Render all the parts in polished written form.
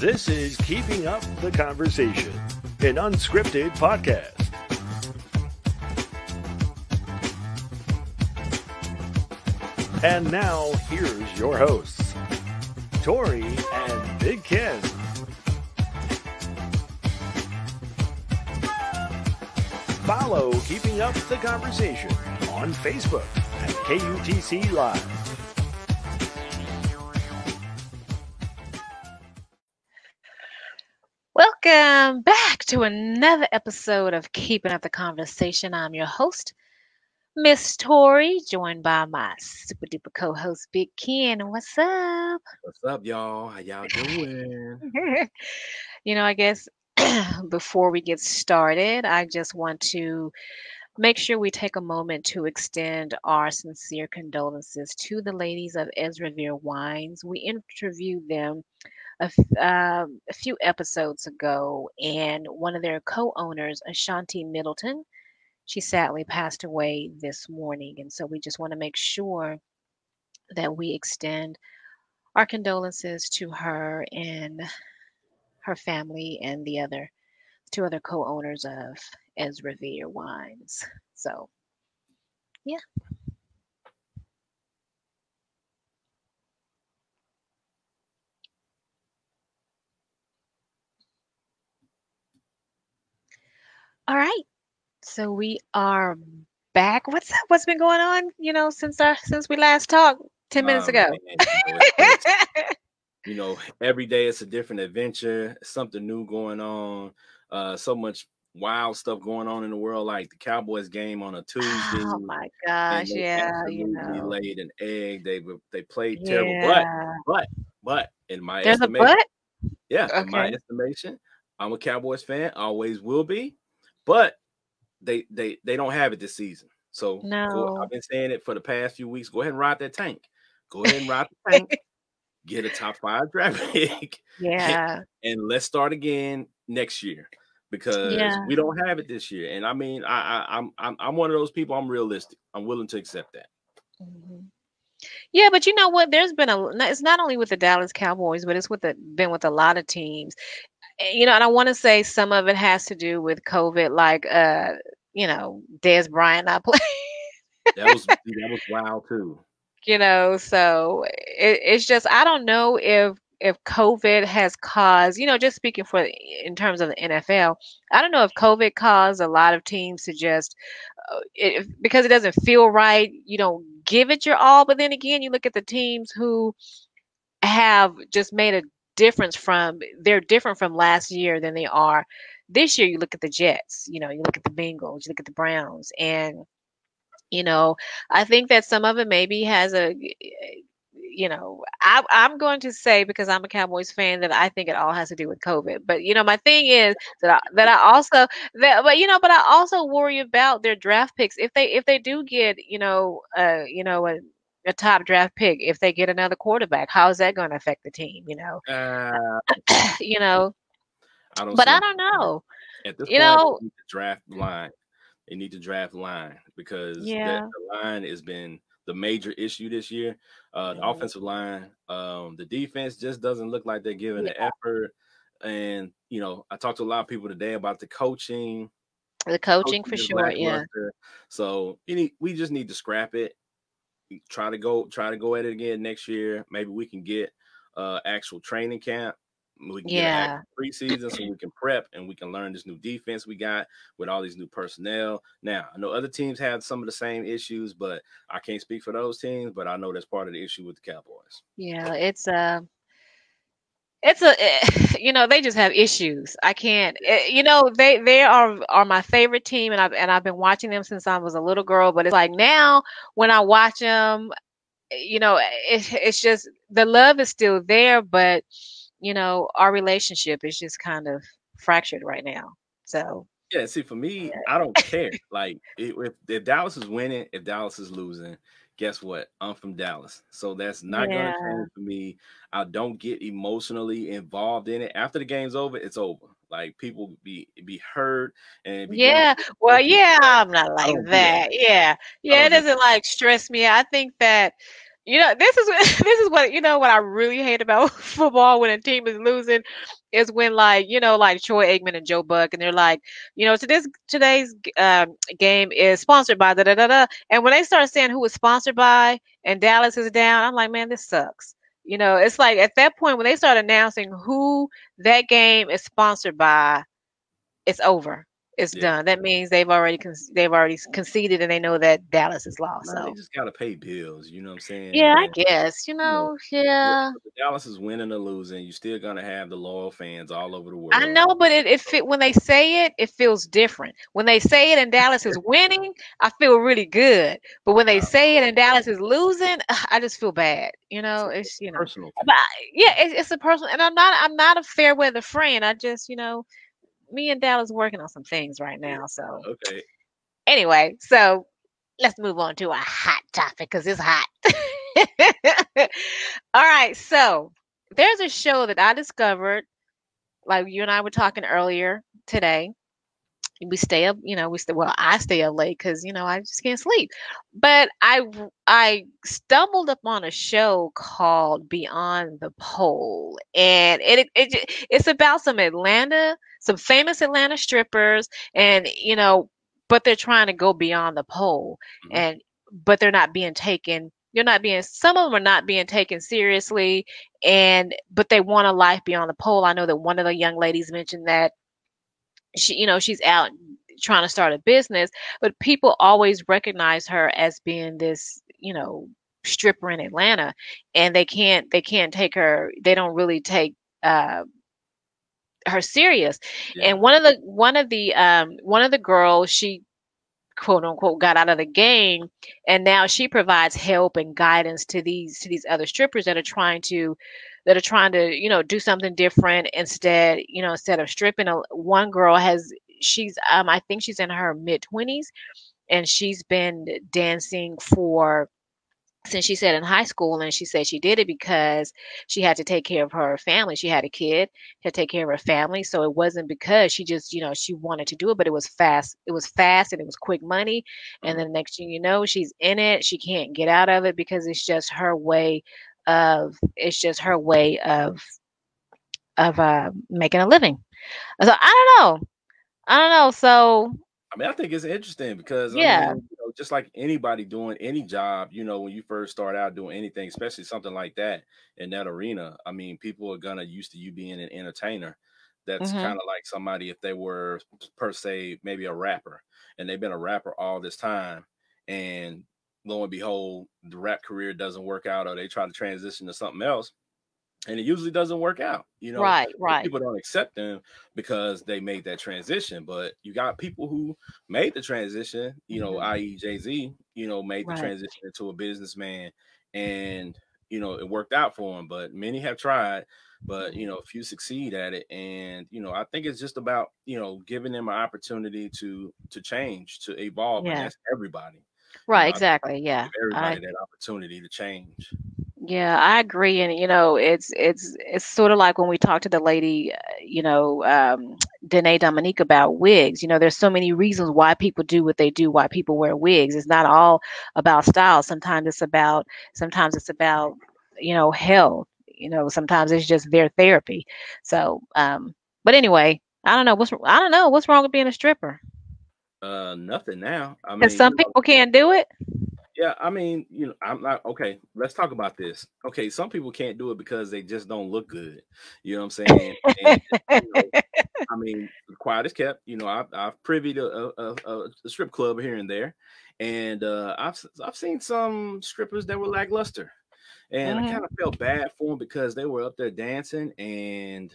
This is Keeping Up the Conversation, an unscripted podcast. And now, here's your hosts, Tori and Big Ken. Follow Keeping Up the Conversation on Facebook at KUTC Live. Welcome back to another episode of Keeping Up the Conversation. I'm your host, Miss Tori, joined by my super duper co-host, Big Ken. What's up? What's up, y'all? How y'all doing? I guess before we get started, I just want to make sure we take a moment to extend our sincere condolences to the ladies of Ezravir Wines. We interviewed them a few episodes ago, and one of their co-owners, Ashanti Middleton, she sadly passed away this morning. And so we just want to make sure that we extend our condolences to her and her family and the two other co-owners of Ezravir Wines. So, yeah. All right. So we are back. What's up? What's been going on, since we last talked 10 minutes ago? Every day it's a different adventure, something new going on, so much wild stuff going on in the world, like the Cowboys game on a Tuesday. Oh my gosh, Absolutely laid an egg. They played terrible, but in my There's estimation, a but? Yeah, in my estimation, I'm a Cowboys fan, always will be, but they don't have it this season. So I've been saying it for the past few weeks. Go ahead and ride that tank. Go ahead and ride the tank. Get a top 5 draft pick. Yeah. And let's start again next year, because we don't have it this year. And I mean, I'm one of those people. I'm realistic. I'm willing to accept that. Mm-hmm. Yeah, but you know what? There's been it's not only with the Dallas Cowboys, but it's been with a lot of teams. And I want to say some of it has to do with COVID, like Dez Bryant not playing. That was wild too. So it's just, I don't know if COVID has caused, just speaking in terms of the NFL, I don't know if COVID caused a lot of teams to just, because it doesn't feel right, you don't give it your all. But then again, you look at the teams who have just made a difference they're different from last year than they are this year. You look at the Jets, you look at the Bengals, you look at the Browns, and I think that some of it maybe has I'm going to say, because I'm a Cowboys fan, that I think it all has to do with COVID. But my thing is but I also worry about their draft picks. If they do get a top draft pick, if they get another quarterback, how is that going to affect the team? I don't know. At this point, they need to draft line. They need to draft line, because the line has been the major issue this year. The offensive line, the defense just doesn't look like they're giving the effort. And, I talked to a lot of people today about the coaching. The coaching for sure, yeah. So we just need to scrap it. Try to go at it again next year. Maybe we can get actual training camp. We can get a preseason so we can prep and we can learn this new defense we got with all these new personnel. Now, I know other teams have some of the same issues, but I can't speak for those teams. But I know that's part of the issue with the Cowboys. Yeah, they just have issues. I can't. They are my favorite team, and I've been watching them since I was a little girl. But it's like now when I watch them, it's just the love is still there, but our relationship is just kind of fractured right now. So yeah, see, for me, I don't care. Like if Dallas is winning, if Dallas is losing, guess what? I'm from Dallas, so that's not going to change for me. I don't get emotionally involved in it. After the game's over, it's over. Like people be hurt and I'm not like that. Yeah, it doesn't like stress me out. I think that this is this is what what I really hate about football when a team is losing is when like like Troy Aikman and Joe Buck and they're like today's game is sponsored by da da da da, and when they start saying who is sponsored by and Dallas is down, I'm like, man, this sucks. It's like at that point when they start announcing who that game is sponsored by, it's over. It's done. That means they've already conceded and they know that Dallas is lost. No, they So just gotta pay bills. You know what I'm saying? yeah, I And guess yeah. if Dallas is winning or losing, you're still gonna have the loyal fans all over the I world. know, but when they say it, it feels different. When they say it and Dallas is winning, I feel really good. But when they say it and Dallas is losing, I just feel bad. It's Personal but thing. yeah, it's a personal, and I'm not a fair weather friend. I just me and Dallas working on some things right Yeah. now. So Okay. anyway, so let's move on to a hot topic because it's hot. All right, so there's a show that I discovered, like you and I were talking earlier today. We stay up, well, I stay up late because I just can't sleep. But I stumbled upon a show called Beyond the Pole, and it's about some famous Atlanta strippers, and but they're trying to go beyond the pole, Mhm. and but they're not being taken. You're not being. Some of them are not being taken seriously, and but they want a life beyond the pole. I know that one of the young ladies mentioned that she's out trying to start a business, but people always recognize her as being this stripper in Atlanta, and they can't take her. They don't really take uh her serious. Yeah. And one of the girls, she quote unquote got out of the game, and now she provides help and guidance to these other strippers that are trying to do something different instead of stripping. One girl has she's I think she's in her mid 20s, and she's been dancing for since she said in high school, and she said she did it because she had to take care of her family. She had a kid, had to take care of her family. So it wasn't because she just, she wanted to do it, but it was fast. It was fast and it was quick money. And Mhm. then next thing you know, she's in it. She can't get out of it because it's just her way of making a living. So I don't know. So I mean, I think it's interesting because I yeah. mean, just like anybody doing any job, when you first start out doing anything, especially something like that in that arena, I mean, people are gonna used to you being an entertainer. That's Hmm. kind of like somebody if they were per se maybe a rapper and they've been a rapper all this time, and lo and behold, the rap career doesn't work out, or they try to transition to something else and it usually doesn't work out, Right, but right. people don't accept them because they made that transition. But you got people who made the transition, Hmm. i.e. Jay-Z, made the Right. transition into a businessman, and it worked out for him. But many have tried, but Mhm. few succeed at it. And I think it's just about giving them an opportunity to change, to evolve, and Yeah. that's everybody. Right, I exactly. Yeah. give everybody that opportunity to change. Yeah, I agree. And it's sort of like when we talked to the lady, Danae Dominique about wigs. There's so many reasons why people do what they do, why people wear wigs. It's not all about style. Sometimes it's about health. Sometimes it's just their therapy. So, but anyway, I don't know what's wrong with being a stripper. Nothing now. I Because mean, some people can't do it. yeah, I mean, I'm not okay. Let's talk about this. Okay, some people can't do it because they just don't look good. You know what I'm saying? And you know, I mean, quiet is kept. I've privy to a strip club here and there, and I've seen some strippers that were lackluster, and I Hmm. kind of felt bad for them because they were up there dancing, and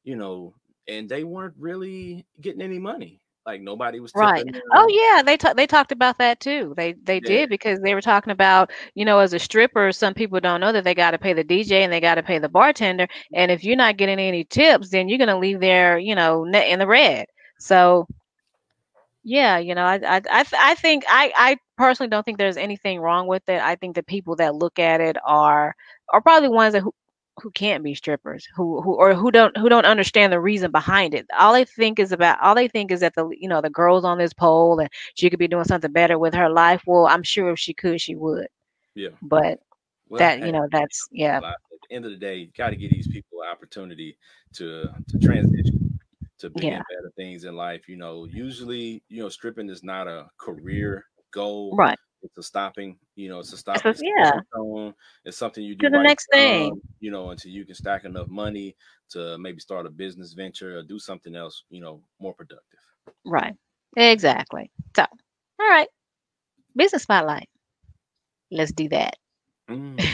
you know, and they weren't really getting any money. Like nobody was Right. tipping Oh them. yeah, they talked about that too. They Yeah. did because they were talking about, as a stripper, some people don't know that they got to pay the DJ and they got to pay the bartender, and if you're not getting any tips, then you're gonna leave there, net in the red. So yeah, I think I personally don't think there's anything wrong with it. I think the people that look at it are probably ones who can't be strippers, who don't understand the reason behind it. All they think is that the girl's on this pole and she could be doing something better with her life. Well, I'm sure if she could, she would. Yeah. But Well, you know, that's, yeah. at the end of the day, you got to give these people an opportunity to transition to bigger Yeah. and better things in life. You know, usually, stripping is not a career goal. Right. It's a stopping, it's a So, yeah, stepping stone. It's something you to do the while next you're thing. young, until you can stack enough money to maybe start a business venture or do something else, more productive. Right. Exactly. So, all right. Business spotlight. Let's do that. Mm.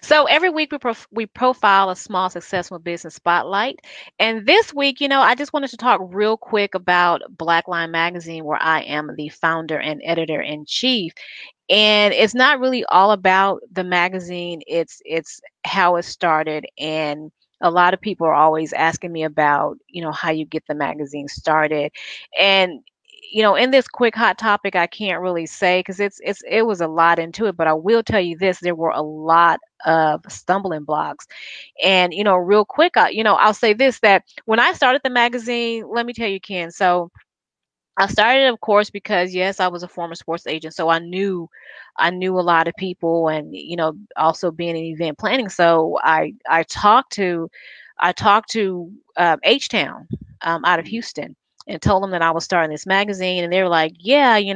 So every week we profile a small successful business spotlight. And this week, I just wanted to talk real quick about Blackline Magazine, where I am the founder and editor in chief. And it's not really all about the magazine. It's how it started. And a lot of people are always asking me about, how you get the magazine started. And in this quick hot topic, I can't really say because it was a lot into it, but I will tell you this: there were a lot of stumbling blocks. And real quick, I'll say this: that when I started the magazine, let me tell you, Ken. So I started, of course, because yes, I was a former sports agent, so I knew a lot of people, and also being in event planning. So I talked to H Town out of Houston and told them that I was starting this magazine, and they were like, "Yeah, we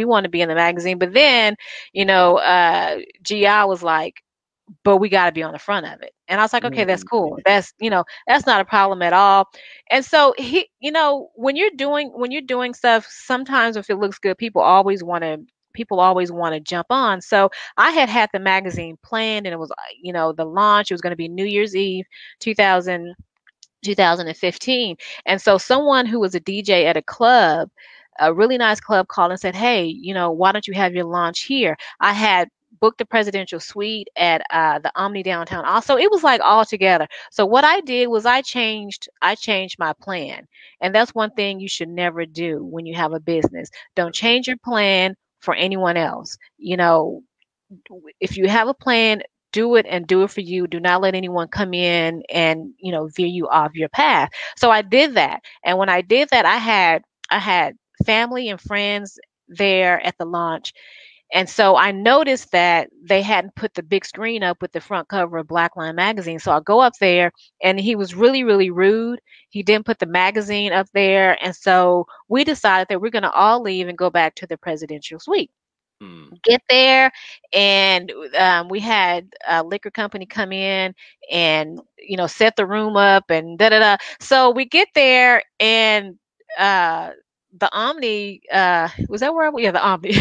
want to be in the magazine." But then, GI was like, but we got to be on the front of it. And I was like, okay, that's Mm. cool. That's not a problem at all. And so when you're doing stuff, sometimes if it looks good, people always want to jump on. So I had the magazine planned, and it was, the launch. It was going to be New Year's Eve, 2000. 2015. And so someone who was a DJ at a club, a really nice club, called and said, "Hey, why don't you have your launch here?" I had booked the presidential suite at the Omni downtown. Also, it was like all together. So what I did was I changed my plan. And that's one thing you should never do when you have a business. Don't change your plan for anyone else. If you have a plan, do it, and do it for you. Do not let anyone come in and veer you off your path. So I did that, and when I did that, I had family and friends there at the launch. And so I noticed that they hadn't put the big screen up with the front cover of Blackline magazine. So I go up there, and he was really, really rude. He didn't put the magazine up there. And so we decided that we're going to all leave and go back to the presidential suite. Mm. Get there, and we had a liquor company come in and set the room up and da da da. So we get there, and uh the Omni, was that where yeah, the Omni.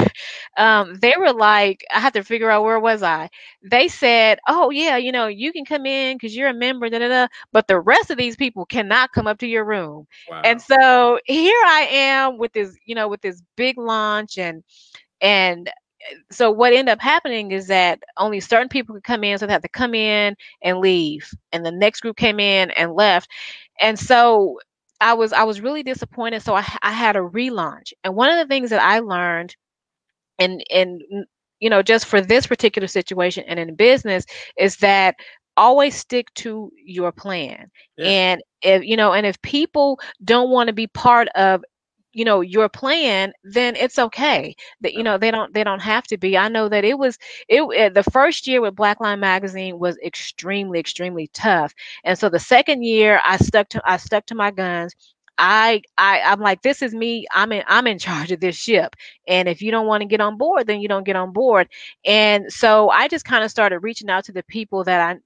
They were like, I had to figure out, where was I. They said, "Oh yeah, you can come in because you're a member, da da da, but the rest of these people cannot come up to your room." And Wow. so here I am with this big launch, and so what ended up happening is that only certain people could come in, so they had to come in and leave, and the next group came in and left. And so I was really disappointed. So I had a relaunch, and one of the things that I learned, and just for this particular situation and in business, is that always stick to your plan. Yeah. And if people don't want to be part of your plan, then it's okay. That they don't have to be. I know that the first year with Blackline magazine was extremely, extremely tough. And so the second year I stuck to my guns. I'm like, this is me. I'm in charge of this ship. And if you don't want to get on board, then you don't get on board. And so I just kind of started reaching out to the people that I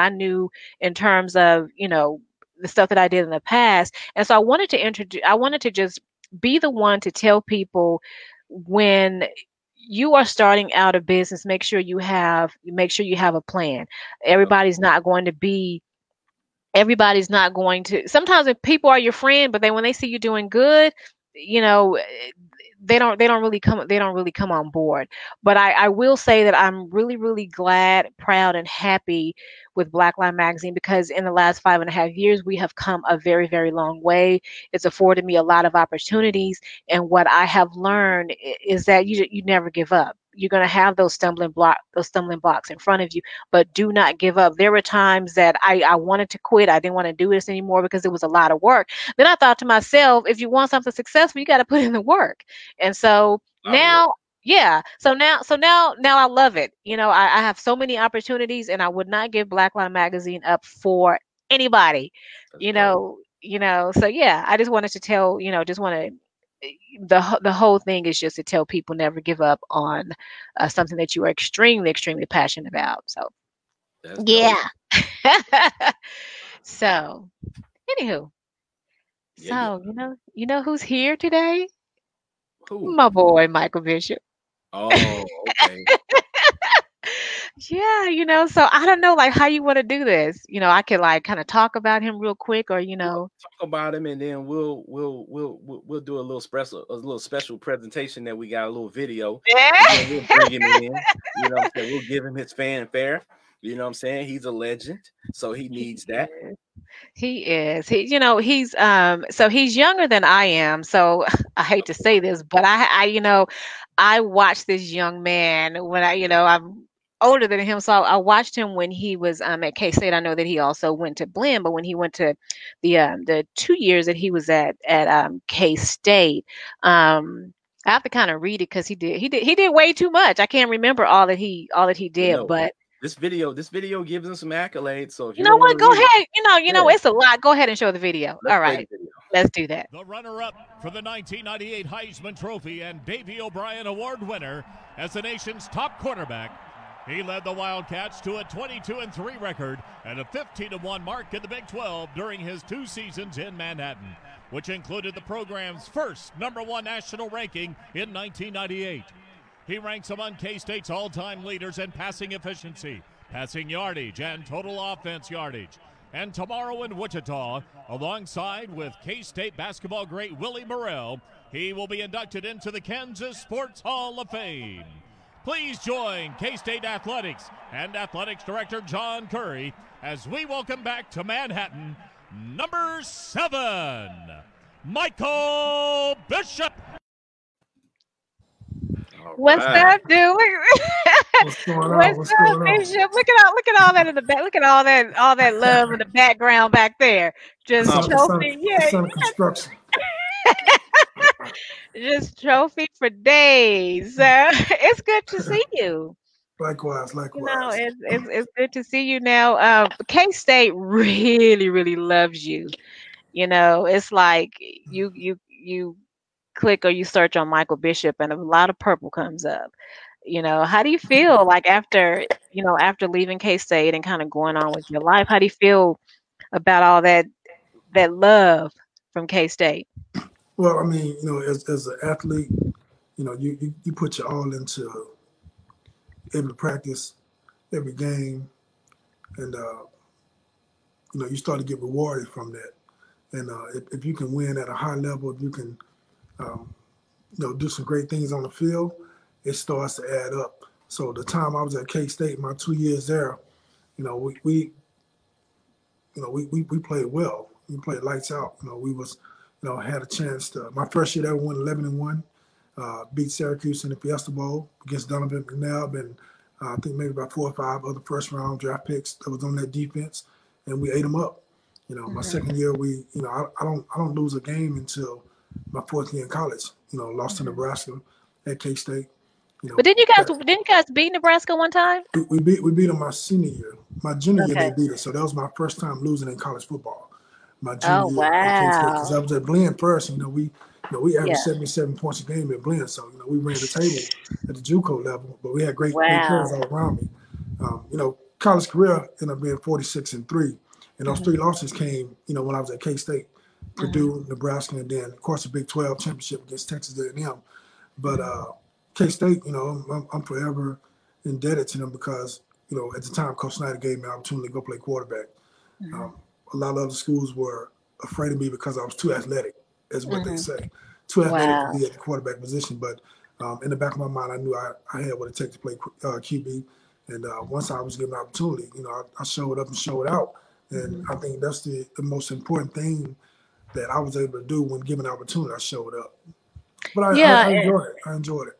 knew, in terms of, the stuff that I did in the past. And so I wanted to just be the one to tell people, when you are starting out a business, make sure you have a plan. Everybody's not going to sometimes, if people are your friend, but then when they see you doing good, you know they don't really come on board. But I will say that I'm really, really glad, proud, and happy with Blackline magazine, because in the last 5.5 years we have come a very, very long way. It's afforded me a lot of opportunities, and what I have learned is that you never give up. You're going to have those stumbling blocks in front of you, but do not give up. There were times that I wanted to quit. I didn't want to do this anymore because it was a lot of work. Then I thought to myself, if you want something successful, you got to put in the work. And so A lot of work. now, Yeah. So now I love it. I have so many opportunities, and I would not give Blackline Magazine up for anybody. That's dope. So yeah, I just wanted to tell, just want to the whole thing is just to tell people never give up on something that you are extremely, extremely passionate about. So That's dope. yeah. So anywho, Yeah. so who's here today? Who? My boy Michael Bishop. Oh, okay. Yeah, so I don't know like how you want to do this. I could like kind of talk about him real quick or We'll talk about him, and then we'll do a little special presentation that we got a little video, and then we'll bring him in. You know what I'm saying? We'll give him his fanfare. You know what I'm saying? He's a legend, so he needs that. He is. So he's younger than I am. So I hate to say this, but I watched this young man when I'm older than him. So I watched him when he was at K-State. I know that he also went to Blinn, but when he went to the 2 years that he was at K-State, I have to kind of read it because he did way too much. I can't remember all that he did, but this video gives him some accolades. So if you know what, go ahead. Yeah. It's a lot. Go ahead and show the video. All right, let's do that. The runner-up for the 1998 Heisman Trophy and Davey O'Brien Award winner as the nation's top quarterback. He led the Wildcats to a 22-3 record and a 15-1 mark in the Big 12 during his 2 seasons in Manhattan, which included the program's first #1 national ranking in 1998. He ranks among K-State's all-time leaders in passing efficiency, passing yardage, and total offense yardage. And tomorrow in Wichita, alongside with K-State basketball great Willie Morrell, he will be inducted into the Kansas Sports Hall of Fame. Please join K-State Athletics and Athletics Director John Curry as we welcome back to Manhattan, number 7, Michael Bishop. What's up, dude? What's going on? What's up, Bishop? Look at all that in the back. Look at all that love in the background back there. Just trophy, construction. Just trophy for days. It's good to see you. Likewise. It's good to see you now. K-State really, really loves you. It's like you click or you search on Michael Bishop and a lot of purple comes up. How do you feel like after leaving K-State and kind of going on with your life? How do you feel about all that love from K-State? Well, I mean, as an athlete, you put your all into able to practice every game, and you start to get rewarded from that. And if you can win at a high level, if you can do some great things on the field, it starts to add up. So the time I was at K-State, my 2 years there, we played well. We played lights out. We was had a chance to. My first year there, we won 11-1, beat Syracuse in the Fiesta Bowl against Donovan McNabb and I think maybe about 4 or 5 other first round draft picks that was on that defense, and we ate them up. My second year, I don't lose a game until my 4th year in college. Lost to Nebraska at K-State. But didn't you guys beat Nebraska one time? We beat them my senior year. My junior year they beat us, so that was my first time losing in college football. My junior year at K-State, because I was at Blinn first. We averaged 77 points a game at Blinn, so we ran the table at the JUCO level. But we had great players all around me. College career ended up being 46-3, and those 3 losses came when I was at K-State, Purdue, Nebraska, and then of course the Big 12 championship against Texas A&M. But K-State, I'm forever indebted to them because at the time Coach Snyder gave me an opportunity to go play quarterback. A lot of other schools were afraid of me because I was too athletic, is what they say. Too athletic to be at the quarterback position. But in the back of my mind, I knew I had what it takes to play QB. And once I was given an opportunity, I showed up and showed out. And I think that's the most important thing that I was able to do when given an opportunity. I showed up. But I enjoyed it.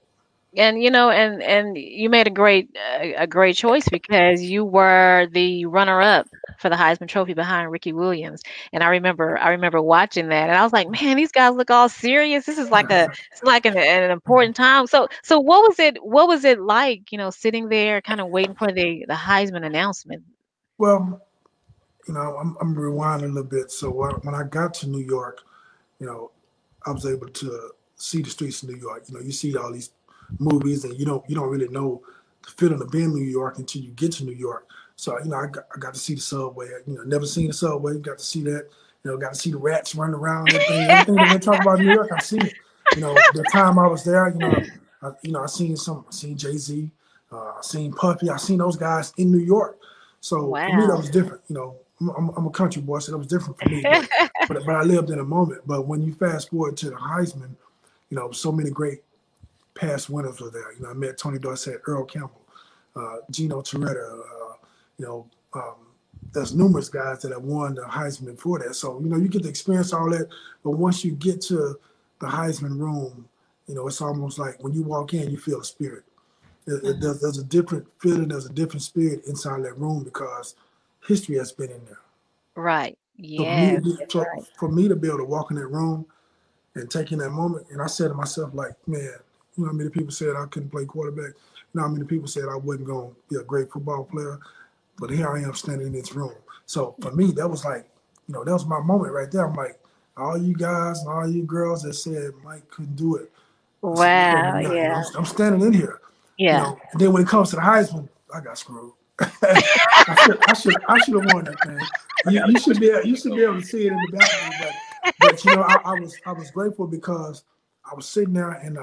And and you made a great choice because you were the runner-up for the Heisman Trophy behind Ricky Williams. And I remember watching that, and I was like, man, these guys look all serious. This is like an important time. So what was it like, sitting there kind of waiting for the Heisman announcement? Well, I'm rewinding a little bit. So when I got to New York, you know, I was able to see the streets of New York. You see all these movies, and you don't really know the feeling of being in New York until you get to New York. So I got to see the subway. Never seen the subway. Got to see that. Got to see the rats running around. Everything that they talk about in New York, I've seen it. The time I was there, I seen Jay-Z, I seen Puffy, I seen those guys in New York. So Wow. for me, that was different. I'm a country boy, so that was different for me. But I lived in a moment. But when you fast forward to the Heisman, so many great past winners were there. I met Tony Dorsett, Earl Campbell, Gino Torretta. There's numerous guys that have won the Heisman before that. So, you get to experience all that. But once you get to the Heisman room, it's almost like when you walk in, you feel a spirit. There's a different feeling, there's a different spirit inside that room because history has been in there. Right. Yeah. For me to be able to walk in that room and take in that moment, and I said to myself, like, man, how many people said I couldn't play quarterback? How many people said I wasn't going to be a great football player? But here I am standing in this room. So for me, that was like, that was my moment right there. I'm like, all you guys and all you girls that said Mike couldn't do it. Wow. Yeah. I'm standing in here. Yeah. And then when it comes to the Heisman, I got screwed. I should have won that thing. You should be able to see it in the background. But I was grateful because I was sitting there and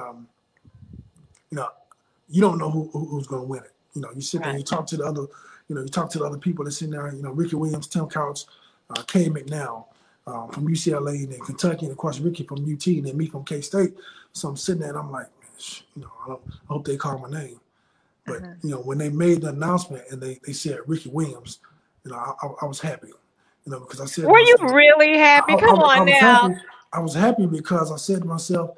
you don't know who's going to win it. You sit there and you talk to the other. You talk to the other people that's in there. Ricky Williams, Tim Couch, Kay McNown from UCLA, and then Kentucky, and of course Ricky from UT, and then me from K-State. So I'm sitting there and I'm like, I hope they call my name. But when they made the announcement and they said Ricky Williams, I was happy. Because I said, were you really happy? Come on now. I was happy because I said to myself,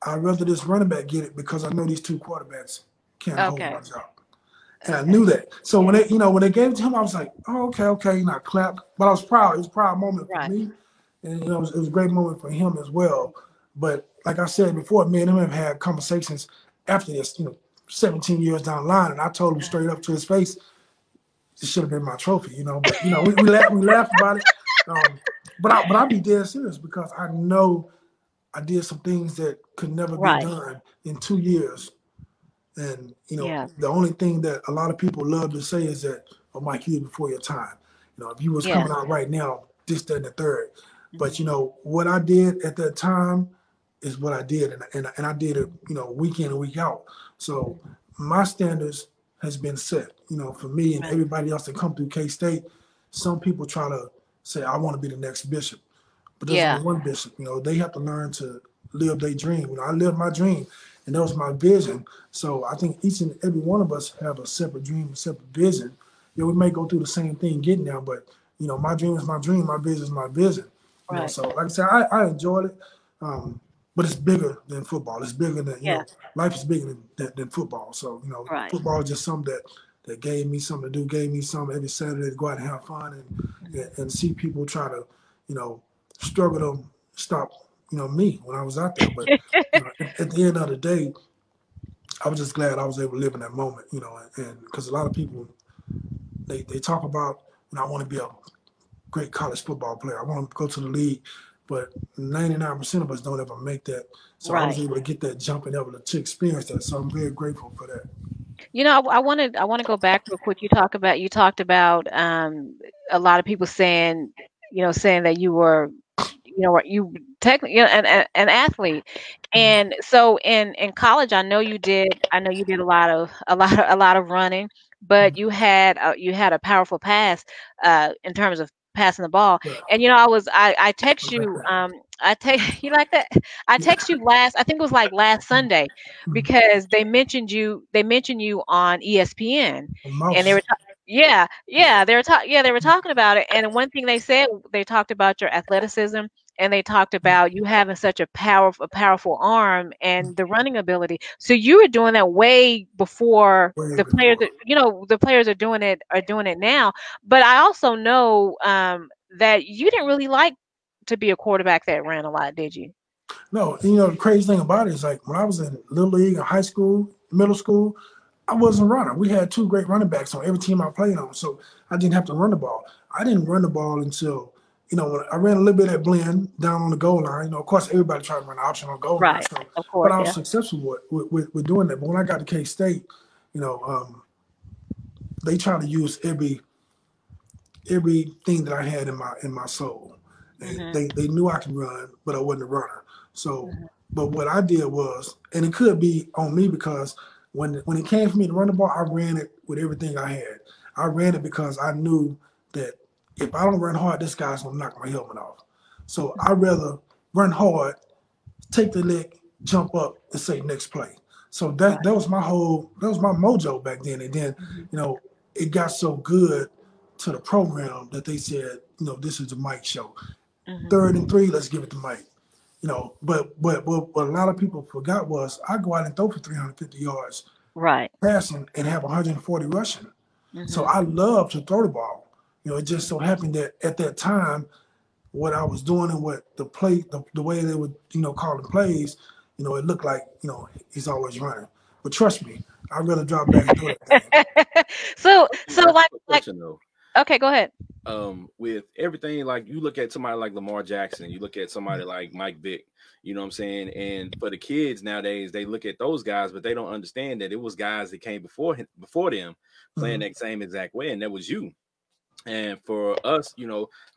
I'd rather this running back get it because I know these two quarterbacks can't hold my job. And I knew that. So when they gave it to him, I was like, oh, okay. I clapped. But I was proud. It was a proud moment for me. And it was a great moment for him as well. But like I said before, me and him have had conversations after this, 17 years down the line. And I told him straight up to his face, this should have been my trophy, But we laughed about it. But I be dead serious because I know I did some things that could never be done in 2 years. And, the only thing that a lot of people love to say is that, oh, Mike, you were before your time. If you was coming out right now, this, that, and the third. But, what I did at that time is what I did. And I did it, week in and week out. So my standards has been set, for me and everybody else that come through K-State. Some people try to say, I want to be the next bishop. But there's only one bishop. They have to learn to live their dream. I lived my dream. And that was my vision. So I think each and every one of us have a separate dream, a separate vision. We may go through the same thing getting there, but, my dream is my dream. My vision is my vision. So like I said, I enjoyed it. But it's bigger than football. It's bigger than, life is bigger than football. So, football is just something that gave me something to do, gave me something every Saturday to go out and have fun and see people try to, struggle to stop me when I was out there. But at the end of the day, I was just glad I was able to live in that moment, and because a lot of people, they talk about, I want to be a great college football player. I want to go to the league, but 99% of us don't ever make that. So I was able to get that jump and able to experience that. So I'm very grateful for that. I want to go back real quick. You talked about a lot of people saying that you were you technically an athlete, and so in college I know you did a lot of running, but you had a powerful pass in terms of passing the ball. And I text you you like that? I text you I think it was like last Sunday, because they mentioned you on ESPN, and they were they were talking about it. And one thing they said, they talked about your athleticism, and they talked about you having such a powerful arm and the running ability. So you were doing that way before Way the players before. that, the players are doing it now. But I also know that you didn't really like to be a quarterback that ran a lot, did you? No, the crazy thing about it is like when I was in Little League, in high school, middle school, I wasn't a runner. We had two great running backs on every team I played on, so I didn't have to run the ball. I didn't run the ball until, when I ran a little bit at blend down on the goal line. Of course, everybody tried to run the option on goal line, Right. so, Of but course, I was yeah. successful with doing that. But when I got to K-State, they tried to use everything that I had in my soul. And they knew I could run, but I wasn't a runner. So, but what I did was, and it could be on me because when it came for me to run the ball, I ran it with everything I had. I ran it because I knew that if I don't run hard, this guy's gonna knock my helmet off. So I'd rather run hard, take the lick, jump up, and say next play. So that was my mojo back then. And then, it got so good to the program that they said, this is the Mike show. 3rd and 3, let's give it to Mike. But what a lot of people forgot was I go out and throw for 350 yards, right, passing, and have 140 rushing. So I love to throw the ball. It just so happened that at that time, what I was doing and what the way they would, call the plays, it looked like, he's always running. But trust me, I'd rather drop back and throw that thing. so like question, though. Okay, go ahead. With everything, like you look at somebody like Lamar Jackson, you look at somebody like Mike Vick, you know what I'm saying? And for the kids nowadays, they look at those guys, but they don't understand that it was guys that came before them playing that same exact way, and that was you. And for us,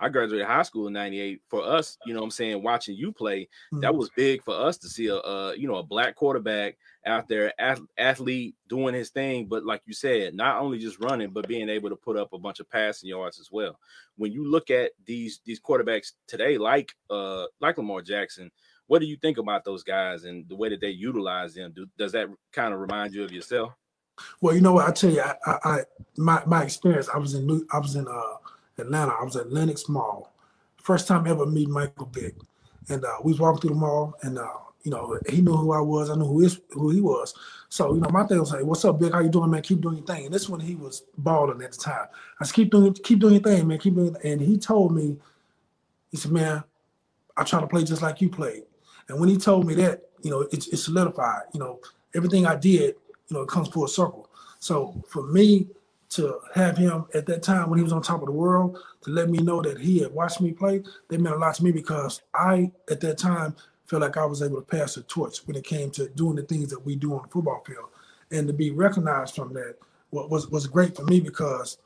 I graduated high school in '98. For us, what I'm saying, watching you play, that was big for us to see a black quarterback out there, athlete doing his thing. But like you said, not only just running, but being able to put up a bunch of passing yards as well. When you look at these quarterbacks today, like Lamar Jackson, what do you think about those guys and the way that they utilize them? Does that kind of remind you of yourself? Well, you know what? I tell you, my experience. I was in Atlanta. I was at Lenox Mall. First time ever meeting Michael Vick, and we was walking through the mall, and he knew who I was. I knew who he was. So my thing was like, "What's up, Vick? How you doing, man? Keep doing your thing." And this one, he was balling at the time. I said, "Keep doing your thing, man. Keep doing." And he told me, he said, "Man, I try to play just like you played." And when he told me that, it's solidified. Everything I did. It comes full circle. So for me to have him at that time when he was on top of the world, to let me know that he had watched me play, that meant a lot to me because I, at that time, felt like I was able to pass the torch when it came to doing the things that we do on the football field. And to be recognized from that was great for me because,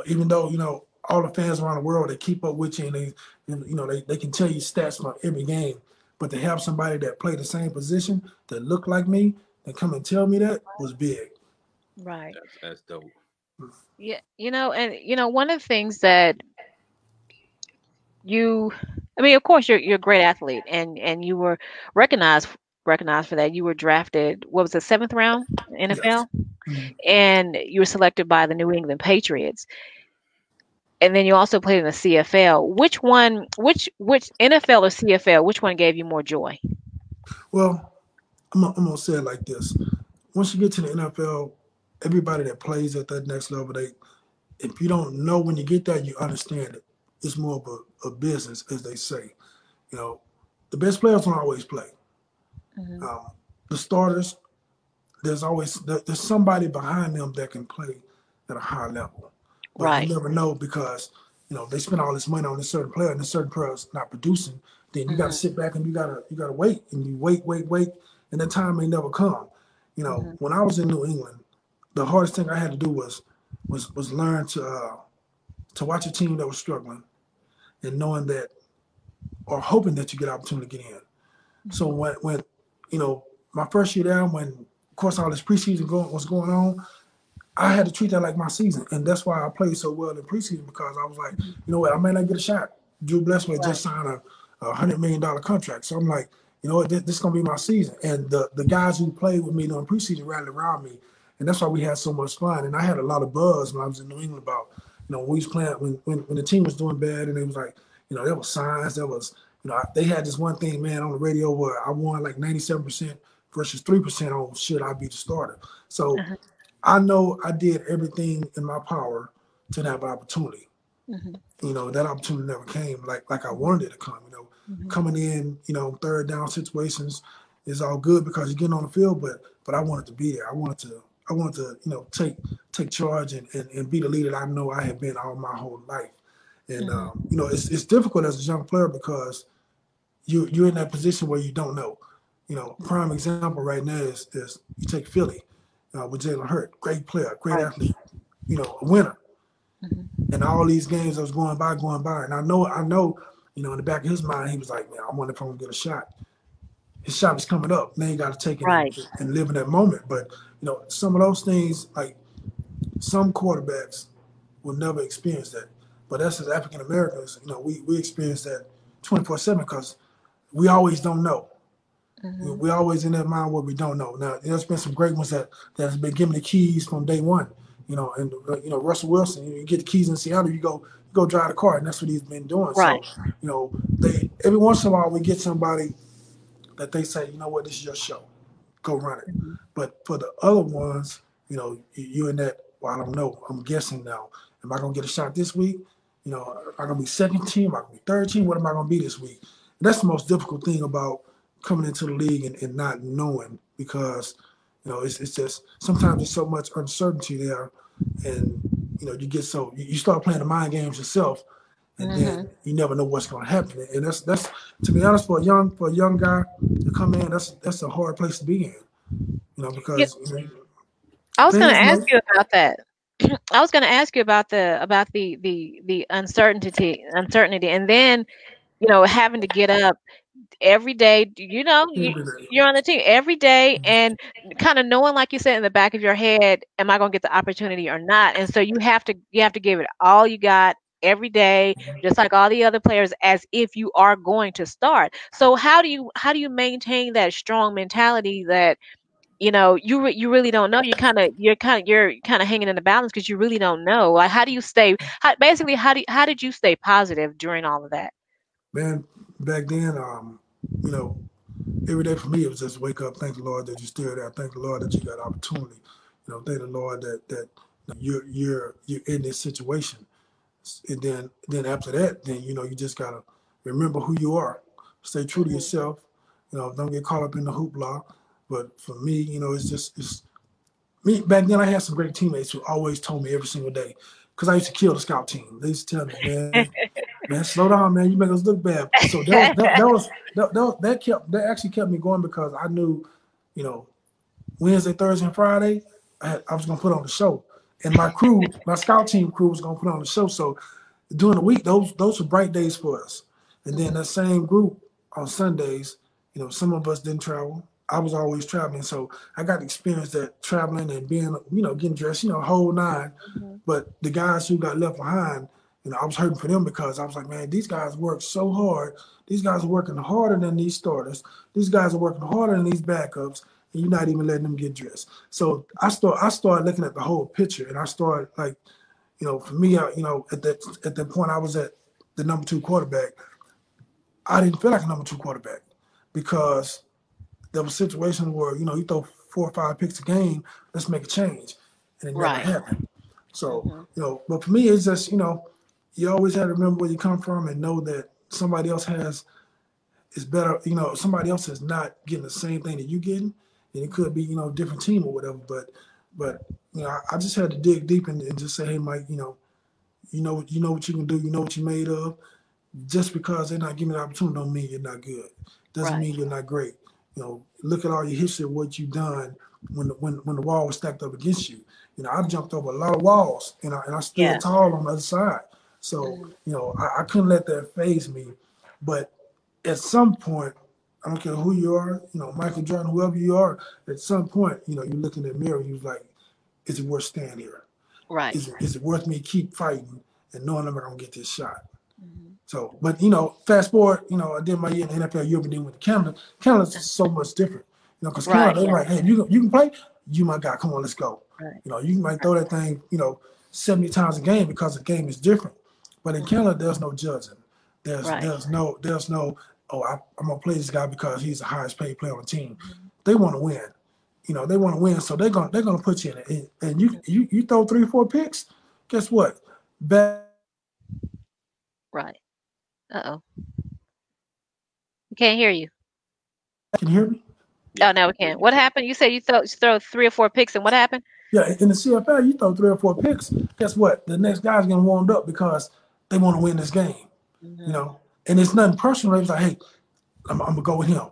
even though, all the fans around the world, they keep up with you and they can tell you stats from every game, but to have somebody that played the same position that looked like me and come and tell me that was big. Right. That's dope. Yeah, and one of the things that of course you're a great athlete and you were recognized for that. You were drafted, what was the 7th round NFL? Yes. And you were selected by the New England Patriots. And then you also played in the CFL. Which NFL or CFL, which one gave you more joy? Well, I'm gonna say it like this. Once you get to the NFL, everybody that plays at that next level, if you don't know when you get there, you understand it. It's more of a business, as they say. The best players don't always play. The starters, there's somebody behind them that can play at a high level. But right. You never know because, they spend all this money on this certain player and this certain player is not producing. Then you got to sit back and you gotta wait and you wait, and the time may never come. When I was in New England, the hardest thing I had to do was learn to watch a team that was struggling and knowing that or hoping that you get an opportunity to get in. So when my first year down, when of course all this preseason was going on, I had to treat that like my season, and that's why I played so well in preseason because I was like, you know what, I may not get a shot. Drew Blessman just signed a $100 million contract, so I'm like, you know what, this is gonna be my season. And the guys who played with me during preseason rallied around me, and that's why we had so much fun. And I had a lot of buzz when I was in New England about, when we was playing when the team was doing bad, and it was like, there was signs, there was They had this one thing, man, on the radio where I won like 97% versus 3% on should I be the starter. So I know I did everything in my power to have an opportunity. That opportunity never came like I wanted it to come. Coming in, third down situations is all good because you're getting on the field, but I wanted to be there. I wanted to, take charge and be the leader that I know I have been all my whole life. And it's difficult as a young player because you're in that position where you don't know. Prime example right now is you take Philly with Jalen Hurts, great player, great athlete, a winner. And all these games that was going by, and I know, in the back of his mind, he was like, man, I wonder if I'm gonna get a shot. His shot is coming up. Now you got to take it and live in that moment. But some of those things, like some quarterbacks will never experience that. But us as African Americans, we experience that 24/7 because we always don't know. We always in that mind where we don't know. Now there's been some great ones that has been given the keys from day one. And Russell Wilson, you get the keys in Seattle, you go drive the car, and that's what he's been doing. Right. So, they every once in a while we get somebody that they say, what, this is your show, go run it. But for the other ones, you in that, well, I don't know, I'm guessing now. Am I gonna get a shot this week? Am I gonna be second team? Am I gonna be third team? What am I gonna be this week? And that's the most difficult thing about coming into the league and not knowing because it's just sometimes there's so much uncertainty there. And you get you start playing the mind games yourself, and then you never know what's going to happen. And that's to be honest, for a young guy to come in, that's a hard place to be in. Because I was going to ask you about that. I was going to ask you about the uncertainty, and then having to get up every day, you're on the team every day and kind of knowing, like you said, in the back of your head, am I going to get the opportunity or not? And so you have to give it all you got every day, just like all the other players, as if you are going to start. So how do you maintain that strong mentality that you really don't know? You're kind of hanging in the balance because you really don't know. Like, how do you stay? How did you stay positive during all of that? Man, back then, every day for me it was just wake up, thank the Lord that you're still there, thank the Lord that you got opportunity, thank the Lord that you're in this situation, and then after that, then you just gotta remember who you are, stay true to yourself, don't get caught up in the hoopla. But for me, it's me. Back then, I had some great teammates who always told me every single day, because I used to kill the scout team. They used to tell me, man, slow down, man. You make us look bad. So that actually kept me going because I knew, Wednesday, Thursday, and Friday, I was gonna put on the show, and my crew, my scout team crew, was gonna put on the show. So during the week, those were bright days for us. And then that same group on Sundays, some of us didn't travel. I was always traveling, so I got to experience that traveling and being, getting dressed, whole nine. But the guys who got left behind, I was hurting for them because I was like, man, these guys work so hard. These guys are working harder than these starters. These guys are working harder than these backups, and you're not even letting them get dressed. So I started looking at the whole picture, and I started for me, at that point I was at the number 2 quarterback. I didn't feel like a number 2 quarterback because there was situations where, you throw 4 or 5 picks a game, let's make a change. And it never happened. So, but for me, it's just, you always have to remember where you come from and know that somebody else is better, somebody else is not getting the same thing that you getting. And it could be, different team or whatever. But I just had to dig deep and just say, hey, Mike, you know what you can do, you know what you're made of. Just because they're not giving you the opportunity don't mean you're not good. Doesn't mean you're not great. Look at all your history of what you've done when the wall was stacked up against you. I've jumped over a lot of walls, and I stood tall on the other side. So, I couldn't let that faze me. But at some point, I don't care who you are, Michael Jordan, whoever you are, at some point, you look in the mirror and you're like, is it worth staying here? Right. Is it worth me keep fighting and knowing I'm going to get this shot? So, but, fast forward, I did my year in the NFL, Europe, and then went to Canada. Canada's so much different, because Canada, they're like, hey, you can play? You my guy, come on, let's go. Right. You might throw that thing, 70 times a game because the game is different. But in Canada, there's no judging. There's no oh, I'm gonna play this guy because he's the highest paid player on the team. They want to win. They want to win, so they're gonna put you in it. And you throw 3 or 4 picks, guess what? Right. Uh-oh. We can't hear you. Can you hear me? Oh, no, we can't. What happened? You said you throw 3 or 4 picks, and what happened? Yeah, in the CFL, you throw 3 or 4 picks. Guess what? The next guy's getting warmed up because they want to win this game. And it's nothing personal. It's like, hey, I'm gonna go with him.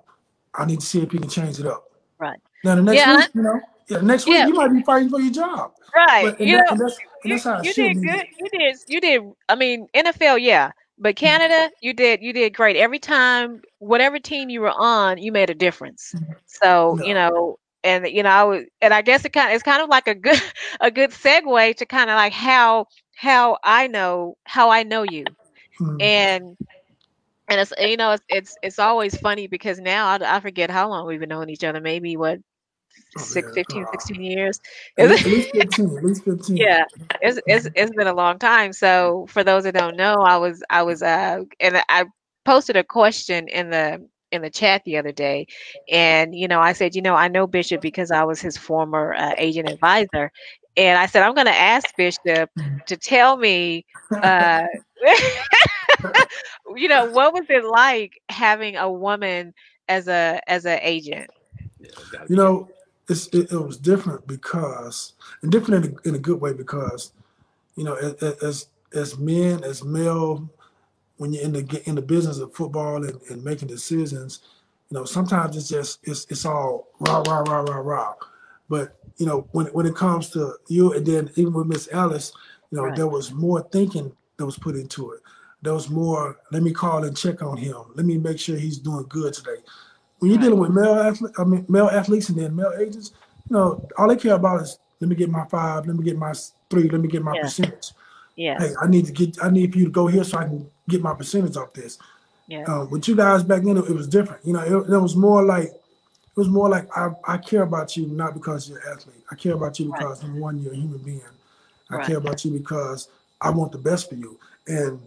I need to see if he can change it up. Right. Now the next week, next week you might be fighting for your job. Right. That's how it you should did be. good. You did. I mean, NFL, yeah. But Canada, you did great. Every time, whatever team you were on, you made a difference. So, and I guess it's kind of like a good segue to kind of like how I know you. And it's it's always funny because now I forget how long we've been knowing each other. Maybe 15, 16 years. At least 15. Yeah, it's been a long time. So for those that don't know, I was and I posted a question in the chat the other day, and I said, I know Bishop because I was his former agent advisor, and I said I'm going to ask Bishop to tell me, what was it like having a woman as a agent? It was different because, and different in a good way because, as men, as male, when you're in the business of football and making decisions, sometimes it's all rah rah rah rah rah. But when it comes to you, and then even with Miss Alice, there was more thinking that was put into it. There was more. Let me call and check on him. Let me make sure he's doing good today. When you're dealing with male athletes and then male agents, all they care about is let me get my 5, let me get my 3, let me get my percentage. Yeah. Hey, I need for you to go here so I can get my percentage off this. Yeah. With you guys back then, it was different. It was more like I care about you not because you're an athlete. I care about you because number one, you're a human being. I care about you because I want the best for you. And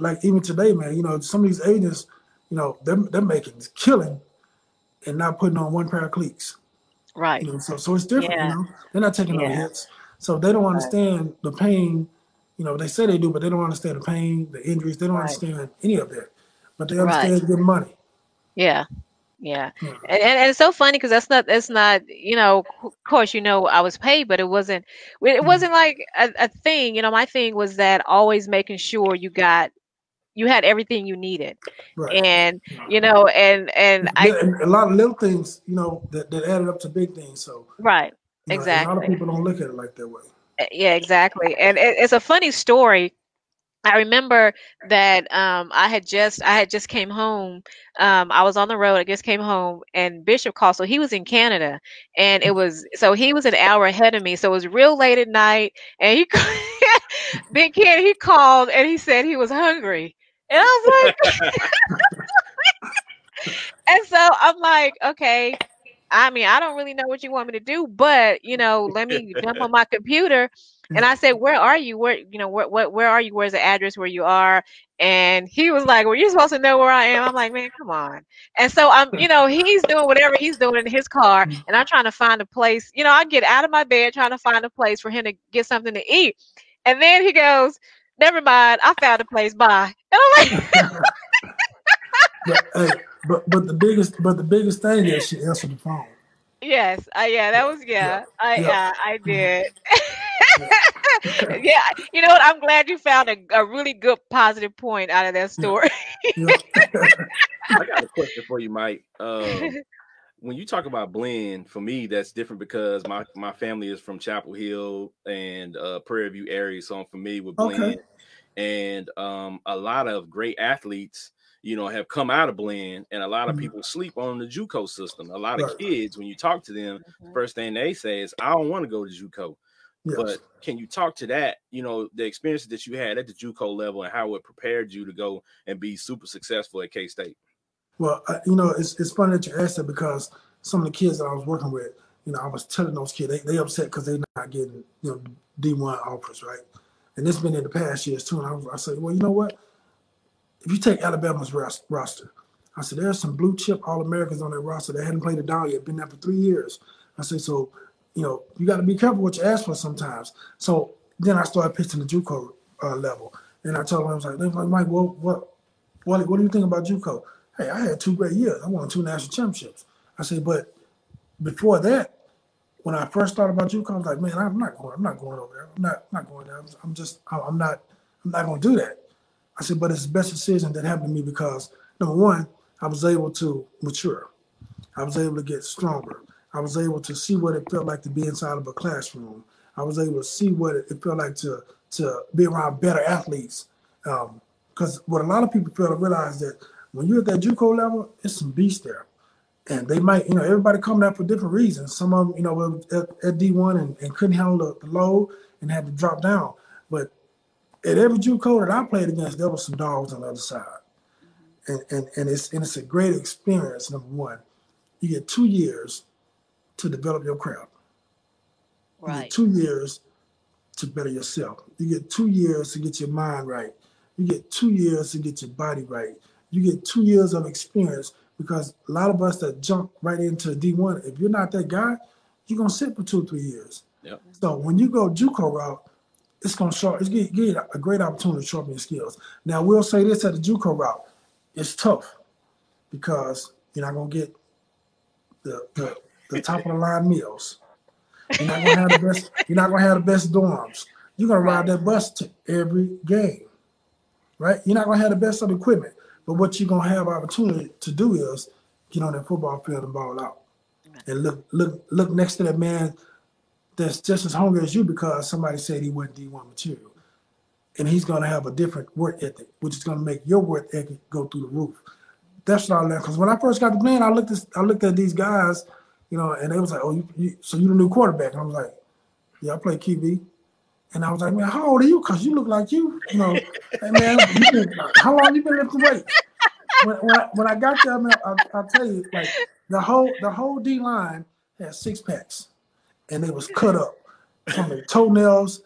like even today, man, some of these agents, they're making killing and not putting on one pair of cleats. Right. So it's different, They're not taking no hits. So they don't understand the pain. They say they do, but they don't understand the pain, the injuries. They don't understand any of that. But they understand good money. Yeah. Yeah. And it's so funny because that's not, of course, I was paid, but it wasn't like a thing. My thing was that always making sure you had everything you needed. Right. And, and a lot of little things, that added up to big things. So right. Exactly. A lot of people don't look at it like that way. Yeah, exactly. And it's a funny story. I remember that I had just came home. I was on the road. I just came home, and Bishop called. So he was in Canada, and he was an hour ahead of me. So it was real late at night, and Big Kid, he called and he said he was hungry, and I was like, and so I'm like, okay. I mean, I don't really know what you want me to do, but let me jump on my computer. And I said, "Where are you? Where are you? Where's the address where you are?" And he was like, "Well, you're supposed to know where I am." I'm like, "Man, come on." And so I'm, he's doing whatever he's doing in his car, and I'm trying to find a place. I get out of my bed trying to find a place for him to get something to eat, and then he goes, "Never mind, I found a place. Bye." And I'm like, but the biggest thing is she answered the phone. Yes, that was I did. Yeah, you know what? I'm glad you found a really good positive point out of that story. I got a question for you, Mike. When you talk about blend, for me, that's different because my family is from Chapel Hill and Prairie View area, so I'm familiar with blend. Okay. And a lot of great athletes, have come out of blend, and a lot of people sleep on the JUCO system. A lot of kids, when you talk to them, the first thing they say is, "I don't want to go to JUCO." Yes. But can you talk to that, the experiences that you had at the JUCO level and how it prepared you to go and be super successful at K-State? Well, it's funny that you asked that because some of the kids that I was working with, I was telling those kids, they upset because they're not getting, D1 offers, right? And it's been in the past years too. And I said, well, you know what? if you take Alabama's roster, I said, there's some blue chip All-Americans on that roster that hadn't played it down yet, been there for 3 years. I said, so, you got to be careful what you ask for sometimes. So then I started pitching the JUCO level. And I told him, I was like, Mike, what do you think about JUCO? Hey, I had 2 great years. I won 2 national championships. I said, but before that, when I first thought about JUCO, I was like, man, I'm not going over there. I'm not going there. I'm not going to do that. I said, but it's the best decision that happened to me because, number one, I was able to mature. I was able to get stronger. I was able to see what it felt like to be inside of a classroom. I was able to see what it felt like to be around better athletes. Because what a lot of people fail to realize that when you're at that JUCO level, it's some beasts there. And they might, everybody come there for different reasons. Some of them, were at D1 and couldn't handle the load and had to drop down. But at every JUCO that I played against, there were some dogs on the other side. And it's a great experience, number one. You get 2 years to develop your craft. Right. You get 2 years to better yourself. You get 2 years to get your mind right. You get 2 years to get your body right. You get 2 years of experience because a lot of us that jump right into D1, if you're not that guy, you're going to sit for 2 or 3 years. Yep. So when you go JUCO route, it's going to give you a great opportunity to sharpen your skills. Now, we'll say this at the JUCO route. It's tough because you're not going to get the top of the line meals. You're not going to have the best. You're not going to have the best dorms. You're going to ride that bus to every game, right? You're not going to have the best of the equipment, but what you're going to have opportunity to do is get on that football field and ball out, and look next to that man that's just as hungry as you because somebody said he wasn't D1 material, and he's going to have a different work ethic, which is going to make your work ethic go through the roof. That's what I learned. Because when I first got to playing, I looked at these guys, and they was like, "Oh, so you the new quarterback?" And I was like, "Yeah, I play QB." And I was like, "Man, how old are you? Because you look like you, hey man, how long you been lifting weights?" When I got there, man, I'll tell you, like the whole D line had 6 packs, and they was cut up from their toenails,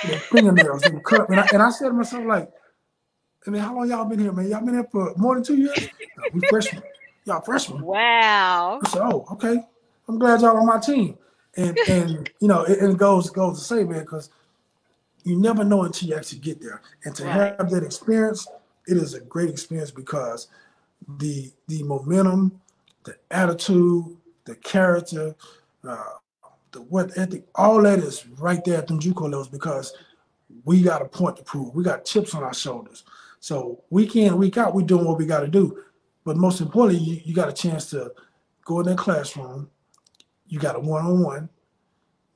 their fingernails. They were cut up, and I said to myself, like, I mean, how long y'all been here, man? Y'all been here for more than 2 years? No, we freshmen. Y'all freshmen. Wow. I said, oh, okay. I'm glad y'all on my team. And it goes to say, man, because you never know until you actually get there. And to have that experience, it is a great experience because the momentum, the attitude, the character, the work ethic, all that is right there at them JUCO levels because we got a point to prove. We got chips on our shoulders. So week in, week out, we're doing what we got to do. But most importantly, you got a chance to go in that classroom. You got a one-on-one